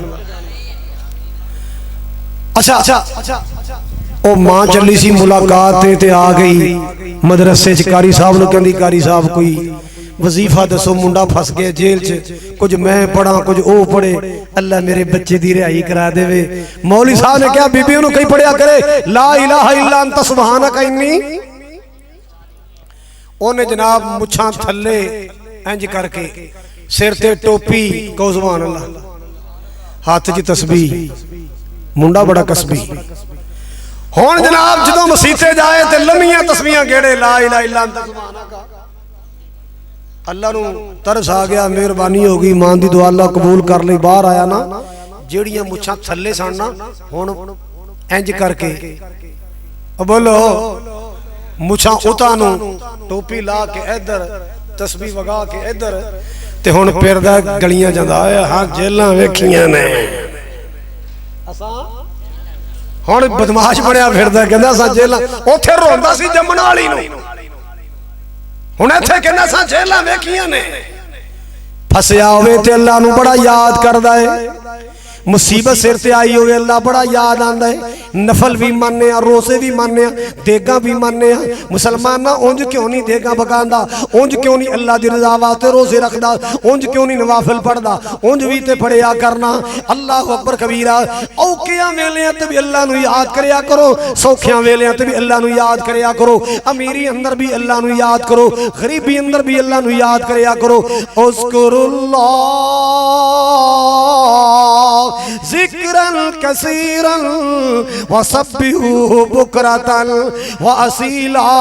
[SPEAKER 2] اچھا او ماں چلی سی ملاقات تے آ گئی مدرسے چ قاری صاحب نو کہندی قاری صاحب کوئی وظیفہ دسو منڈا پھس گیا جیل چ کچھ میں پڑھا کچھ او پڑھے اللہ میرے بچے دی رہائی کرا دے وے مولوی صاحب نے کہا بی بی انہوں کئی پڑھیا کرے لا الہ الا انت سبحانک انی اونے جناب مچھاں تھلے انج کر کے سر تے ٹوپی کو سبحان اللہ ہاتھ جی تسبیح منڈا بڑا کسبی ہون جناب جدوں مسیتے جائے تے لمیاں تسبیحاں گیڑے لا الہ الا انت سبحانک اللہ نو ترس آ گیا مہربانی ہو گئی ماں دی دعا اللہ قبول کر لی باہر آیا نا جیڑیاں مچھاں تھلے سن نا ہن انج کر کے بولو مچھاں اتانو ٹوپی لا کے ادھر تسبیح وگا کے ادھر تے ہن پھردا گلیاں جاندا ہاں جیلاں ویکھیاں نے اساں ہن بدماش بنیا پھردا کہندا اساں جیلاں اوتھے روندا سی جمن والی نو ہن ایتھے کہندا اساں جیلاں ویکھیاں نے پھسیا ہوئے تے اللہ نو بڑا یاد کردا ہے مصیبت سر تے آئی ہوئے اللہ بڑا یاد آندا ہے نفل بھی ماننے ہیں روزے بھی ماننے ہیں دیگاں بھی ماننے ہیں مسلمانہ اونج کیوں نہیں دیگاں بگاندا اونج کیوں نہیں اللہ دی رضا واسطے روزے رکھدا اونج کیوں نہیں نوافل پڑھدا اونج بھی تے پڑھیا کرنا اللہ اکبر کبیرہ اوکھیاں ویلیاں تے بھی اللہ نو یاد کریا کرو سوکھیاں ویلیاں تے بھی اللہ نو یاد کریا کرو امیری اندر بھی اللہ نو یاد کرو غریبی اندر بھی اللہ نو یاد کریا کرو اذکر اللہ ذکرن کثیرن وسبحوہ بکرتن واسیلا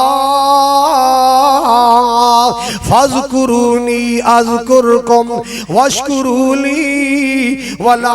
[SPEAKER 2] فاذکرونی اذکرکم واشکرولی ولا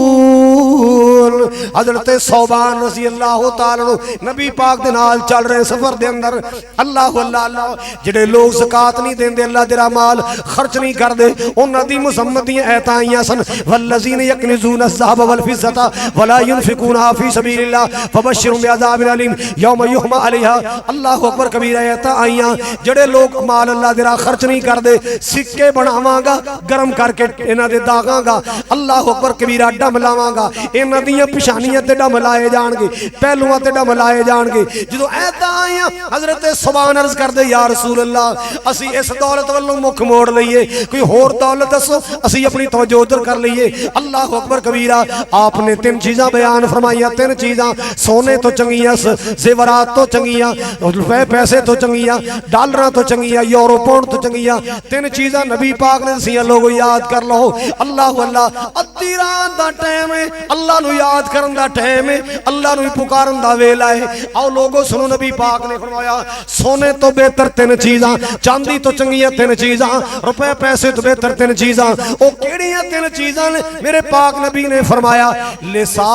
[SPEAKER 2] تکفرون حضرت صوبان رضی اللہ تعالیٰ نبی پاک دے نال چل رہے سفر دے اندر اللہ اللہ اللہ جڑے لوگ زکاة نہیں دین دے اللہ جڑا مال خرچ نہیں کر دے انہاں دی مذمتیں ایتائیاں سن والذین یکنزون الذهب والفضة ولا ينفقونها في سبیل اللہ فبشرهم بعذاب الیم یوم یحمى علیہا اللہ اکبر کبیرہ ایتائیاں جڑے لوگ مال اللہ جڑا خرچ نہیں کر دے سکے بناواں گا گرم کر کے انہاں دے داغاں گا اللہ اکبر کبیرہ ڈم لاواں گا انہاں دیاں پچھانیاں تے ڈم لائے جان گے پہلواں تے ڈم لائے جان گے جدوں ایتائیاں حضرت سبحان عرض کر دے یا رسول اللہ اسی اس دولت والوں مکھ موڑ لئیے کوئی ہور دولت دسو اسی اپنی توجہ ادھر کر لئیے اللہ اکبر کبیرہ آپ نے 3 چیزاں بیان فرمائیاں 3 چیزاں سونے تو چنگیاں زیورات تو چنگیاں روپے پیسے تو چنگیاں ڈالراں تو چنگیاں یورو پاؤنڈ تو چنگیاں 3 چیزاں نبی پاک نے دسیاں لوگوں یاد کر لو اللہ اللہ ادھی رات دا ٹائم ہے اللہ نو یاد کرن دا ٹائم ہے اللہ نو پکارن دا ویلا ہے آؤ لوگوں سنو نبی پاک نے فرمایا سونے تو بہتر 3 چیزاں چاندی تو چنگیاں 3 چیزاں روپے پیسے تو بہتر 3 چیزاں او کیڑیاں 3 چیزاں نے میرے پاک نبی نے فرمایا لسان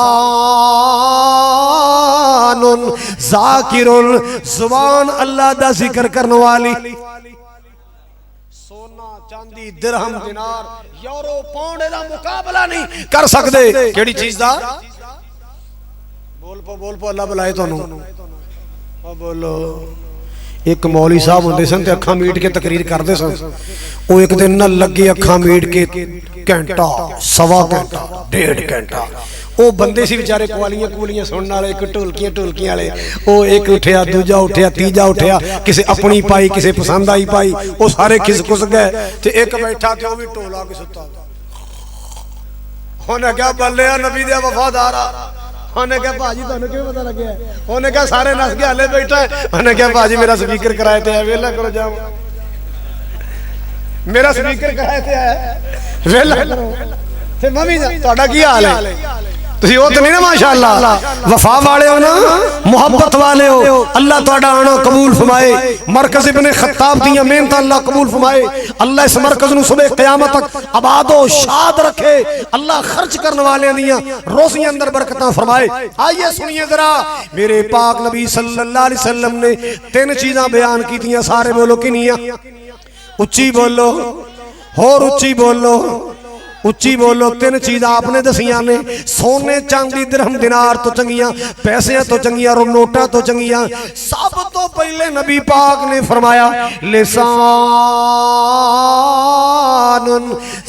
[SPEAKER 2] ذاکر زبان اللہ دا ذکر کرنے والی سونا چاندی درہم دینار یورو پاؤنڈ دا مقابلہ نہیں کر سکتے کیڑی چیز دا بول پو اللہ بلائے تو نو بولو ایک مولی صاحب ہوندے سن تے اکھاں میٹ کے تقریر کردے سن او ایک دن نہ لگے اکھاں میٹ کے گھنٹہ سوا گھنٹہ 1.5 گھنٹہ او بندے سی بیچارے قوالیاں سنن والے ایک ٹولکیاں والے او ایک اٹھیا دوجا اٹھیا تیجا اٹھیا کسے اپنی پائی کسے پسند آئی پائی او سارے کھس گئے تے ایک بیٹھا تے او بھی ٹولا کے ستا ہونے کیا بلیا نبی دے وفادارا ہونے کیا باجی تو انہیں کیوں پتہ لگیا ہے ہونے کیا سارے نس کے ہلے بیٹھا ہے ہونے کیا باجی میرا سپیکر کرائے تھے ہے ویلہ کرو جاؤ میرا سپیکر کرائے تھے ہے ویلہ کرو تے ممی توڑا کی حال ہے تسی وہ تو نہیں نا ماشاءاللہ وفا والے ہو نا محبت والے ہو اللہ توڑا آنا قبول فرمائے مرکز ابن خطاب دیاں محنت اللہ قبول فرمائے اللہ اس مرکز نو صبح قیامت تک آباد و شاد رکھے اللہ خرچ کرنے والے دیاں روزی اندر برکتاں فرمائے آئیے سنیے ذرا میرے پاک نبی صلی اللہ علیہ وسلم نے 3 چیزاں بیان کی تھیاں سارے بولو کنیاں اچھی بولو اور اچھی بولو اچھی بولو 3 چیز آپ نے دسیاں نے سونے چاندی درہم دینار تو چنگیاں پیسے تو چنگیاں نوٹا تو چنگیاں سب تو پہلے نبی پاک نے فرمایا لسان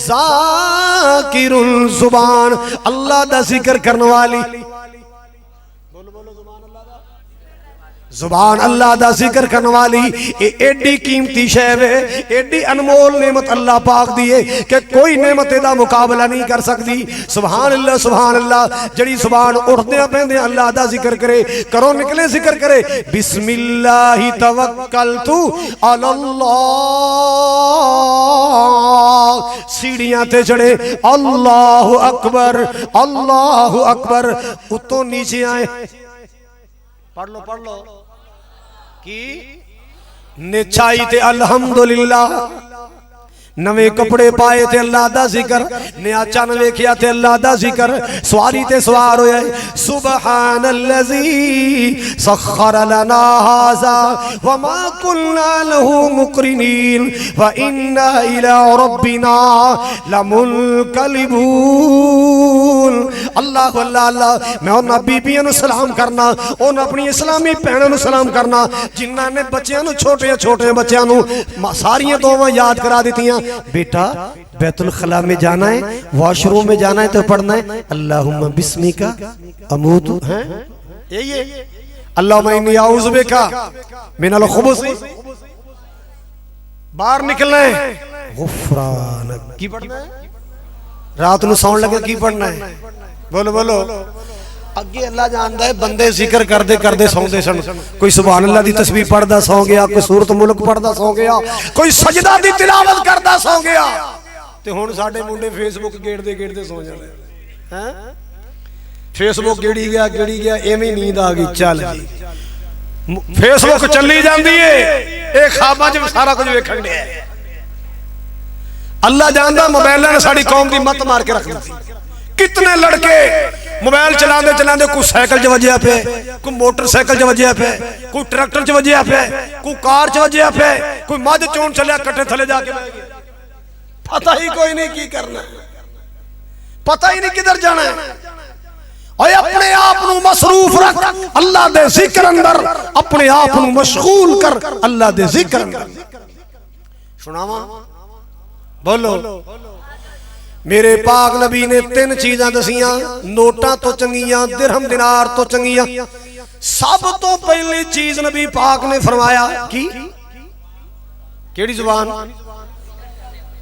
[SPEAKER 2] ذاکر زبان اللہ دا ذکر کرنے والی زبان اللہ دا ذکر کرنے والی ایڈی قیمتی شے ہے ایڈی انمول نعمت اللہ پاک دیئے کہ کوئی نعمت دا مقابلہ نہیں کر سکتی سبحان اللہ جڑی زبان اٹھدیاں پہندیاں اللہ دا ذکر کرے کرو نکلے ذکر کرے بسم اللہ توکلتو علی اللہ سیڑھیاں تے چڑھے اللہ اکبر اتوں نیچے آئے پڑھ لو کی نچائی تے الحمدللہ، نویں کپڑے پائے تے اللہ دا ذکر، نیا چن ویکھیا تے اللہ دا ذکر، سواری تے سوار ہوئے سبحان اللذی سخر لنا ھذا وما كنا له مقرنین وإنا إلى ربنا لمنقلبون۔ اللہ اللہ اللہ، میں انہاں بیبیاں نو سلام کرنا، انہاں اپنی اسلامی بھیناں نو سلام کرنا جنہاں نے بچیاں نو چھوٹے بچیاں نو ساریاں دعاواں یاد کرا دیتیاں۔ بیٹا بیت الخلاء میں جانا ہے، واش روم میں جانا ہے تو پڑھنا ہے اللہم بسمک اموت، یہی ہے اللہم انی اعوذ بک من الخبث، باہر نکلنا ہے غفرانک، کی پڑھنا ہے؟ رات نو سون لگے کی پڑھنا ہے؟ بولو بولو۔ اگے اللہ جاندا ہے بندے ذکر کردے سوندے سن، کوئی سبحان اللہ دی تسبیح پڑھدا سو گیا، کوئی سورۃ ملک پڑھدا سو گیا، کوئی سجدہ دی تلاوت کردا سو گیا، تے ہن ساڈے منڈے فیس بک گیڑدے سو جاندے ہیں۔ فیس بک گیڑی گیا ایویں نیند آ گئی، چل جی فیس بک چلی جاندی ہے، اے خواباں وچ سارا کچھ ویکھن دے۔ اللہ جاندا موبائلاں نے ساڈی قوم دی مت مار کے رکھ دتی۔ کتنے لڑکے موبائل چلاندے کوئی سائیکل چ وجیا پہ، کوئی موٹر سائیکل چ وجیا پہ، کوئی ٹریکٹر چ وجیا پہ، کوئی کار چ وجیا پہ، کوئی مجھ چون چلیا کٹے تھلے جا کے بیٹھ گیا، پتہ ہی کوئی نہیں کی کرنا، پتہ ہی نہیں کدھر جانا ہے۔ اور اپنے آپ نو مصروف رکھ اللہ دے ذکر اندر، اپنے آپ نو مشغول کر اللہ دے ذکر اندر۔ سناواں بولو، میرے پاک نبی نے 3 چیزاں دسیاں، نوٹاں تو چنگیاں، درہم دینار تو چنگیاں۔ سب تو پہلی چیز نبی پاک نے فرمایا کی کیڑی زبان؟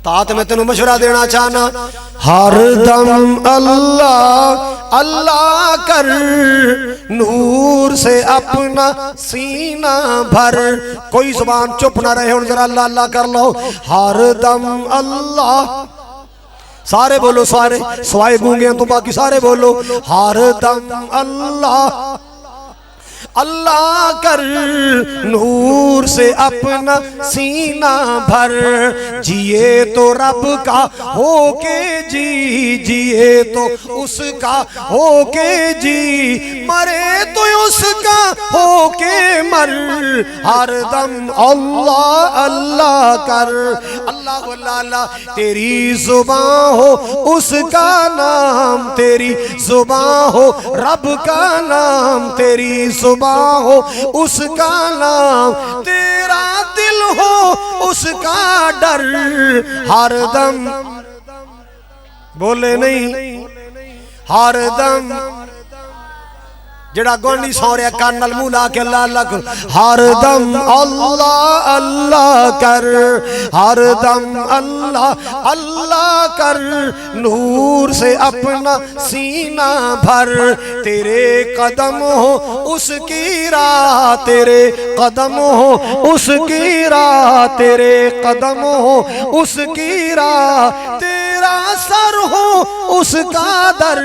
[SPEAKER 2] تات میں تینوں مشورہ دینا چاہنا، ہر دم اللہ اللہ کر، نور سے اپنا سینہ بھر۔ کوئی زبان چپ نہ رہے، ان ذرا اللہ اللہ کر لو، ہر دم اللہ، سارے بولو، سارے سوائے گونگے ہیں تو باقی سارے بولو، ہر دم اللہ اللہ کر، نور سے اپنا سینہ بھر، جیے تو رب کا ہو کے جی، جیے تو اس کا ہو کے جی، مرے تو اس کا ہو کے مر، ہر دم اللہ اللہ کر۔ اللہ اللہ اللہ، تیری زبان ہو اس کا نام، تیری زبان ہو رب کا نام، تیری زبان ہو اس کا نام، تیرا دل ہو اس کا ڈر، ہر دم بولے نہیں، ہر دم جڑا گونڈی سو رہا کان نال منہ لا کے اللہ اللہ کر، ہر دم اللہ اللہ کر، ہر دم اللہ اللہ کر، نور سے اپنا سینہ بھر، تیرے قدم ہو اس کی راہ، تیرے قدم ہو اس کی راہ، تیرے قدم ہو اس کی راہ، تیرا سر ہو اس کا در،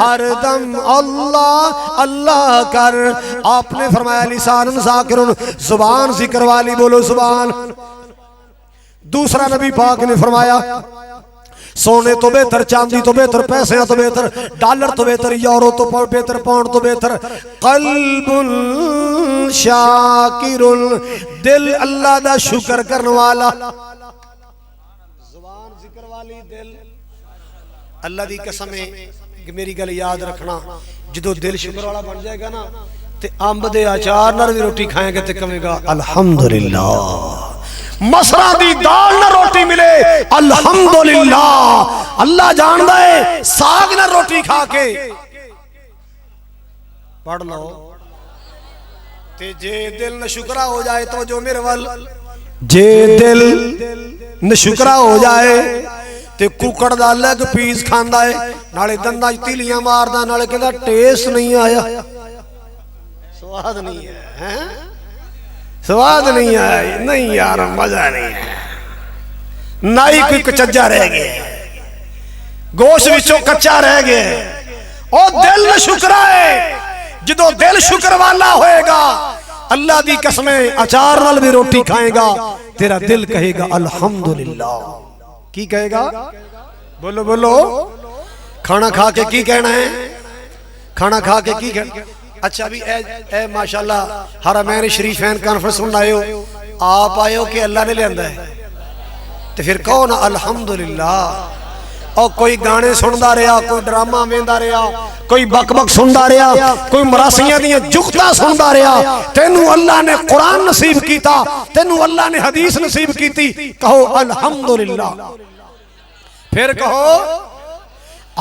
[SPEAKER 2] ہر دم اللہ اللہ کر۔ آپ نے فرمایا لسان ذاکر، زبان ذکر والی، بولو زبان۔ دوسرا نبی پاک نے فرمایا سونے تو بہتر، چاندی تو بہتر، پیسے تو بہتر، ڈالر تو بہتر، یورو تو بہتر، پاؤنڈ تو بہتر، قلب شاکر، دل اللہ دا شکر کرنے والا۔ زبان ذکر والی، دل اللہ دی قسم ہے کہ میری گل یاد رکھنا، جدو دل شکر والا بن جائے گا نا تے امب دے اچار نال بھی روٹی کھائیں گے تے کہے گا الحمدللہ، مسرا دی دال نہ روٹی ملے الحمدللہ، اللہ جاندا ہے ساگ نہ روٹی کھا کے پڑھ لو تے جے دل نہ شکرا ہو جائے تو جو میرے وال، جے دل نہ شکرا ہو جائے تے ککڑ دا لگ پیس کھاندا ہے، نالے دنداں وچ تیلیاں ماردا، نالے کہندا ٹیسٹ نہیں آیا، سواد نہیں ہے، سواد نہیں آیا، نہیں یار مزہ نہیں ہے، نہ ہی کوئی کچجا رہ گیا، گوشت وچوں کچا رہ گیا، او دل نہ شکرا ہے۔ جدو دل شکر والا ہوئے گا اللہ دی قسمیں اچار نال بھی روٹی کھائے گا تیرا دل کہے گا الحمدللہ. کی کہے گا؟ بولو بولو. کھانا کھا کے کی کہنا ہے؟ کھانا کھا کے کی کہنا؟ اچھا بھی اے ماشاءاللہ حرمین شریفین کانفرنس سن آئے ہو, آپ آئے ہو کہ اللہ نے لے آندہ ہے؟ تو پھر کہو نا الحمدللہ. اور کوئی گانے سندا رہا, کوئی ڈرامہ ویندا رہا, کوئی بک بک سندا رہا, کوئی مراسیاں دیاں جگتا سندا رہا, تینوں اللہ نے قرآن نصیب کیتا, تینوں اللہ نے حدیث نصیب کیتی, کہو الحمدللہ. پھر کہو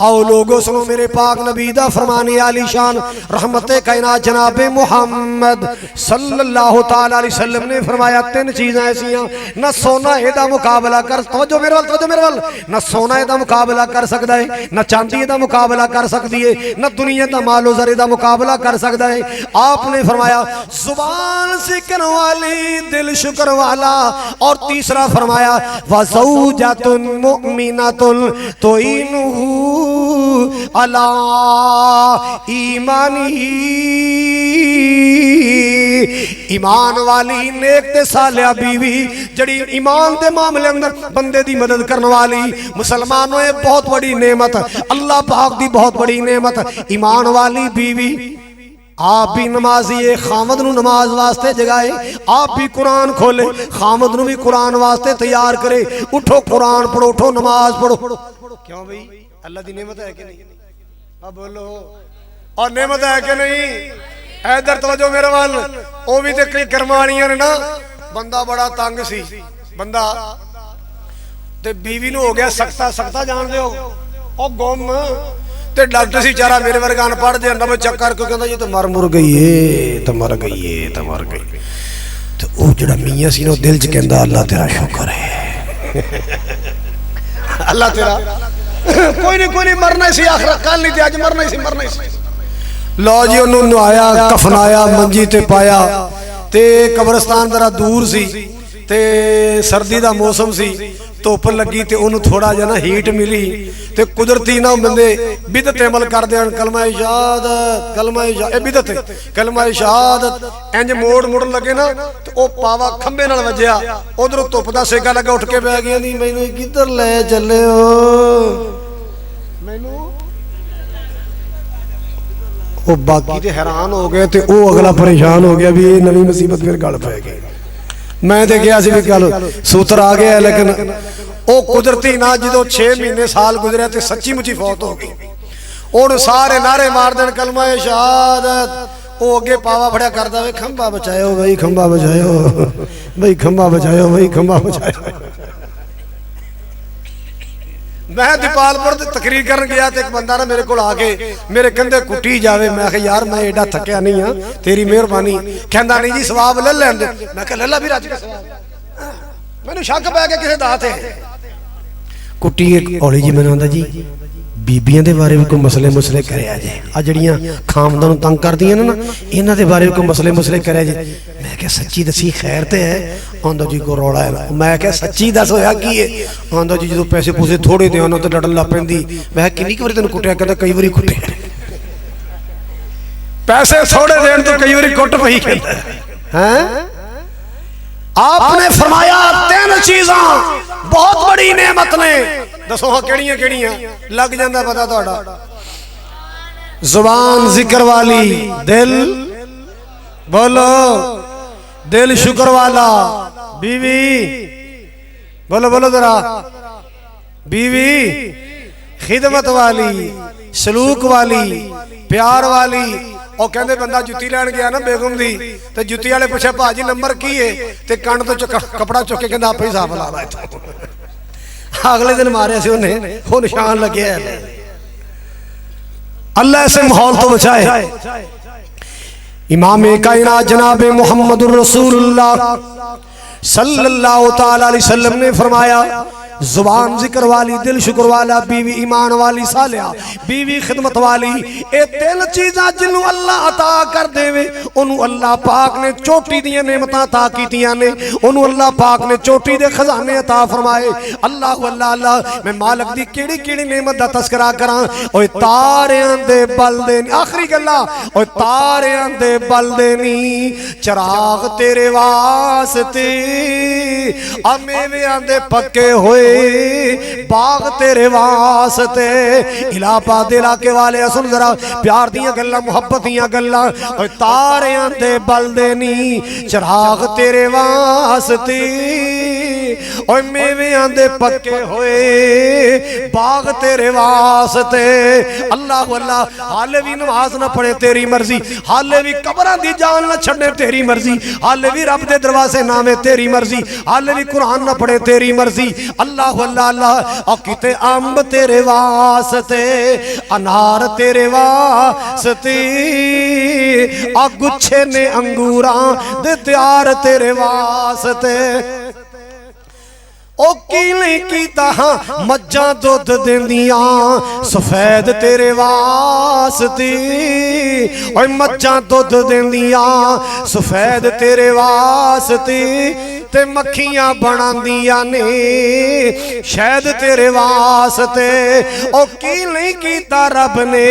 [SPEAKER 2] آؤ لوگوں سنو میرے پاک نبی دا فرمانے عالی شان رحمت کائنات جناب محمد صلی اللہ تعالی علیہ وسلم نے فرمایا تین چیزیں ایسی ہیں نہ سونا ایدہ مقابلہ کر, توجہ میرے وال, نہ سونا ایدہ مقابلہ کر سکتا ہے, نہ چاندی ایدہ مقابلہ کر سکتی ہے, نہ دنیا دا مال و زر ایدہ مقابلہ کر سکتا ہے. آپ نے فرمایا زبان ذکر والی دل شکر والا, اور تیسرا فرمایا وَزَوْجَةٌ مُؤْمِنَةٌ تُعِينُهُ عَلَىٰ ایمانی, ایمان والی نیک تے صالحہ بیوی جڑی ایمان دے معاملے اندر بندے دی مدد کرنے والی. مسلمانوں یہ بہت بڑی نعمت, اللہ پاک دی بہت بڑی نعمت, ایمان والی بیوی. آپ بھی نمازی خامد نو نماز واسطے جگائے, آپ بھی قرآن کھولے خامد نو بھی قرآن واسطے تیار کرے, اٹھو قرآن پڑھو, اٹھو نماز پڑھو. کیوں بھئی اللہ دی نعمت ہے کہ نہیں؟ اب بولو. اور نعمت ہے کہ نہیں؟ ایدر توجہ میرے وال, او بھی تے کئی کرمانیاں نے نا. بندہ بڑا تانگ سی, بندہ تے بیوی نو ہو گیا سکتا, سکتا جان دے ہو او گم, تے ڈاکٹر سی چارہ میرے ورگان پڑھ دے اندر چکر کو کہندا یہ تو مر گئی ہے, تو مر گئی ہے, تو مر گئی. تو او جڑا میاں سی نو دل چ کہندا اللہ تیرا شکر ہے, اللہ تیرا کوئی نہیں مرنا سی, آخرت کل نہیں تھی آج مرنا سی, مرنا سی. لو جی انہوں نے آیا کفنایا منجی تے پایا, تے قبرستان ذرا دور سی, تے سردی دا موسم سی, دھوپ لگی تے انہوں تھوڑا جا نا ہیٹ ملی, تے قدرتی نہ بندے بدعت عمل کر دیں, کلمہ شہادت, کلمہ شہادت, اے بدعت کلمہ شہادت انج موڑ لگے نا, تے او پاوا کھمبے نال وجیا, ادھروں دھوپ دا سیکا لگا اٹھ کے بیٹھ گیا, نہیں مینوں کدھر لے چلے ہو, مینوں وہ باقی تے حیران ہو گئے, تے او اگلا پریشان ہو گیا بھی یہ نوی مصیبت پھر گل پہ گئی. میں تے گیا سی بھی گل سوتر آ گیا, لیکن او قدرتی نہ جدو 6 مہینے سال گزرے تے سچی مچی فوت ہو گئی. اور سارے نعرے مار دین کلمہ شہادت, او اگے پاوا پھڑیا کردا وے کھمبا بچایو بھائی, کھمبا بچایو بھائی, کھمبا بچایو بھائی, کھمبا بچایو. میں دیپال پور تقریر کرن گیا تے ایک بندہ نا میرے کو آ کے میرے کندھے کٹی جاوے, میں کہا یار میں ایڈا تھکیا نہیں ہاں, تیری مہربانی. کہندا نہیں جی ثواب لے لین دے, میں کہا لے لا بھی راج کا ثواب, میں نے شک پہ کے کسے دات ہے. کٹی ایک اولی جی میں نے آندا جی بیبیاں دے بارے بھی کوئی مسئلے کرے آجے, آ جڑیاں خامدانوں تنگ کر دیاں نا انہاں دے بارے بھی کوئی مسئلے کرے آجے. میں کہا سچی دسی خیر تے ہے, آندا جی کو روڑا ہے. میں کہا سچی دس ہویا کی ہے, آندا جی جدو پیسے پوسے تھوڑے دے آنا تو لڑن لا پیندی. میں کہا کنی واری تینوں کٹیا, کہندا کئی واری کٹے, پیسے تھوڑے دین تو کئی واری کٹ پئی کہندا ہے. آپ نے فرمایا 3 چیزاں بہت بڑی نعمت نے, دسو ہاں کیڑیاں لگ جاندہ پتہ تہاڈا. زبان ذکر والی, دل بولو دل شکر والا, بیوی بولو ذرا, بیوی خدمت والی, سلوک والی, پیار والی. اور کہندے بندہ جتی لین گیا نا بیگم دی, تے جتی والے پوچھے بھاجی نمبر کی ہے, تے کان تو کپڑا چک کے کہندا آپ ہی حساب لا رہا ہے. اگلے دن مارے سے انہیں وہ نشان لگے ہے. اللہ ایسے ماحول تو بچائے. امام کائنات جناب محمد الرسول اللہ صلی اللہ تعالی علیہ وسلم نے فرمایا زبان ذکر والی، دل شکر والا، بیوی ایمان والی صالحہ، بیوی خدمت والی، اے تین چیزاں جنہوں اللہ عطا کر دے وے انہوں اللہ پاک نے چوٹی دیاں نعمتاں عطا کیتیاں نے، انہوں اللہ پاک نے چوٹی دے خزانے عطا فرمائے۔ اللہ اللہ اللہ، میں مالک دی کیڑی کیڑی نعمت دا تذکرہ کراں، اوے تاریاں دے بل دے آخری گلا، اوے تاریاں دے بل دے نی چراغ تیرے واسطے، میویاں دے پکے ہوئے باغ تیرے واسطے۔ علاقہ دلا کے والے سن ذرا پیار دیاں گلاں، محبت دیاں گلاں، اوے تاریاں دے بل دے نی چراغ تیرے واسطے، اوے میویاں دے پکے ہوئے باغ تیرے واسطے۔ اللہ اللہ، حالے بھی نماز نہ پڑھے تیری مرضی، حالے بھی قبراں دی جان نہ چھڑے تیری مرضی، حالے بھی رب دے دروازے نامے تیری مرضی، حالے بھی قرآن نہ پڑھے تیری مرضی۔ اللہ اللہ اللہ، اور کتے امب تیرے واسطے، انار تیرے واسطے، اور گچھے نے انگوراں دے تیار تیرے واسطے۔ او کیلیں کی تہاں مجھاں دودھ دیندیاں سفید تیرے واسطے، اوہ مجھاں دودھ دیندیاں سفید تیرے واسطے، تے مکھیاں بناندیاں نے شہد تیرے واسطے۔ او کیلیں کیتا رب نے،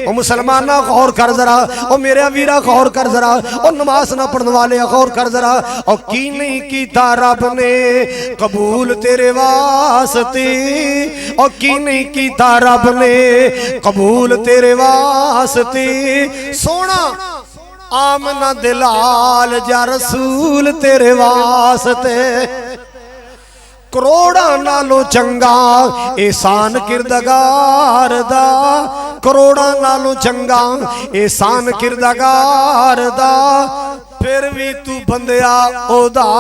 [SPEAKER 2] او مسلمانہ غور کر ذرا، او میرے ویرا غور کر ذرا، او نماز نہ پڑھنے والے غور کر ذرا، او کیلیں کیتا رب نے قبول تیرے واسطے، او کیلیں کیتا رب نے قبول تیرے واسطے۔ سونا آمنہ دلال جا رسول تیرے واسطے، کروڑا نالو چنگا احسان کردگار دا، کروڑا نالو چنگا احسان کردگار دا، پھر بھی تو بندیا او دا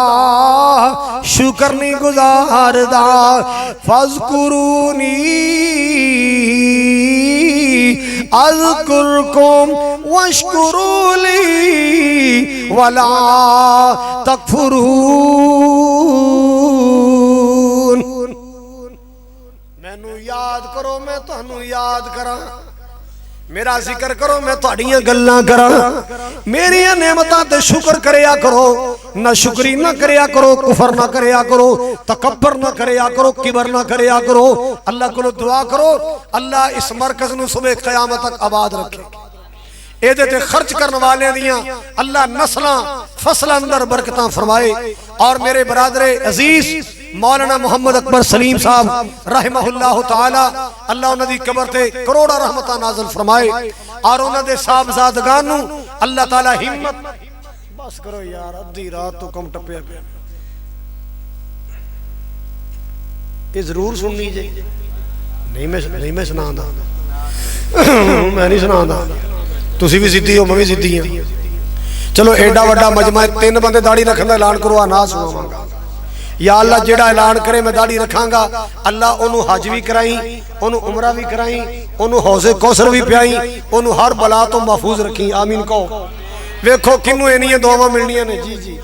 [SPEAKER 2] شکر نہیں گزار دا۔ فاذکرونی اذکرکم واشکروا لی ولا تکفرون۔ مینوں یاد کرو میں تانوں یاد کراں، میرا ذکر کرو میں تہاڈیاں گلاں کراں، میری نعمتاں تے شکر کریا کرو، نہ شکری نہ کریا کرو، کفر نہ کریا کرو، تکبر نہ کریا کرو، کبر نہ کریا کرو۔ اللہ کو دعا کرو اللہ اس مرکز نو صبح قیامت تک آباد رکھے، اے دے تے خرچ کرنے والے دیاں اللہ نسلاں فصل اندر برکتاں فرمائے۔ اور میرے برادر عزیز مولانا محمد اکبر سلیم صاحب رحمہ اللہ تعالی، اللہ انہاں دی قبر تے کروڑا رحمتاں نازل فرمائے، اور انہاں دے صاحبزادگانوں اللہ تعالی ہمت۔ بس کرو یار، ادھی رات تو کم ٹپیا پیا، یہ ضرور سننی جے، نہیں میں سنانا، میں نہیں سنانا، تسی بھی زدی ہو میں بھی زدی ہیں۔ چلو ایڈا وڈا مجمع، 3 بندے داڑھی رکھن دا اعلان کرو، نہ سناواں گا۔ یا اللہ جیڑا اعلان کرے میں داڑھی رکھاں گا، اللہ انہوں حج بھی کرائیں، انہوں عمرہ بھی کرائیں، انہوں حوض کوثر بھی پیائیں، انہوں ہر بلا تو محفوظ رکھیں، آمین کہو۔ ویکھو کنوں اینیاں دعاواں ملنیاں نے، جی جی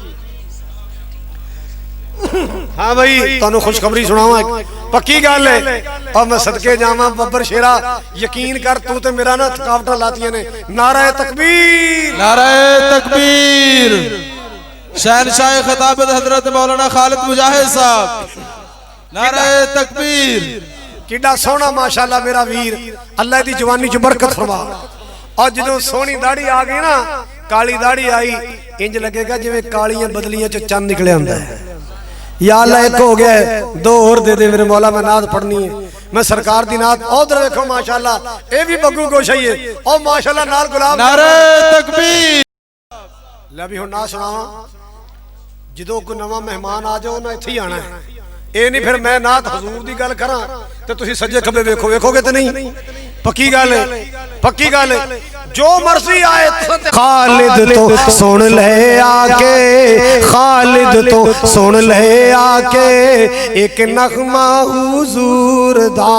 [SPEAKER 2] ہاں بھائی تانوں خوشخبری سناواں، پکی گل ہے، اور میں صدقے جاواں ببر شیرا، یقین کر تو تے میرا نہ تھکاوٹاں لاتیاں نے۔ نعرہ تکبیر،
[SPEAKER 3] نعرہ تکبیر، شہنشاہ خطابت حضرت مولانا خالد مجاہد صاحب، نعرہ تکبیر۔
[SPEAKER 2] کیڈا سونا ماشاءاللہ میرا ویر، اللہ دی جوانی چ برکت فرما۔ اور جدوں سونی داڑھی آ گئی نا، کالی داڑھی آئی، انج لگے گا جویں کالیاں بدلیاں چ چند نکلے ہوندا ہے۔ یا اللہ ایک ہو گیا ہے، 2 اور دے دے میرے مولا، میں نعت پڑھنی ہے، میں سرکار دی نعت۔ ادھر دیکھو ماشاءاللہ اے بھی بگو گوشائی ہے، او ماشاءاللہ نال گلاب۔
[SPEAKER 3] نعرہ تکبیر۔
[SPEAKER 2] لے بھی ہن نہ سناواں، جدوں کوئی نواں مہمان آ جاؤ نہ ایتھے ہی آنا ہے، اے نہیں پھر میں نعت حضور دی گل کراں تے تسی سجے کھبے ویکھو، ویکھو گے تے نہیں؟ پکی گل ہے، پکی گل ہے، جو مرضی آئے۔ خالد تو سن لے آکے، خالد تو سن لے آکے، ایک نغمہ حضور دا،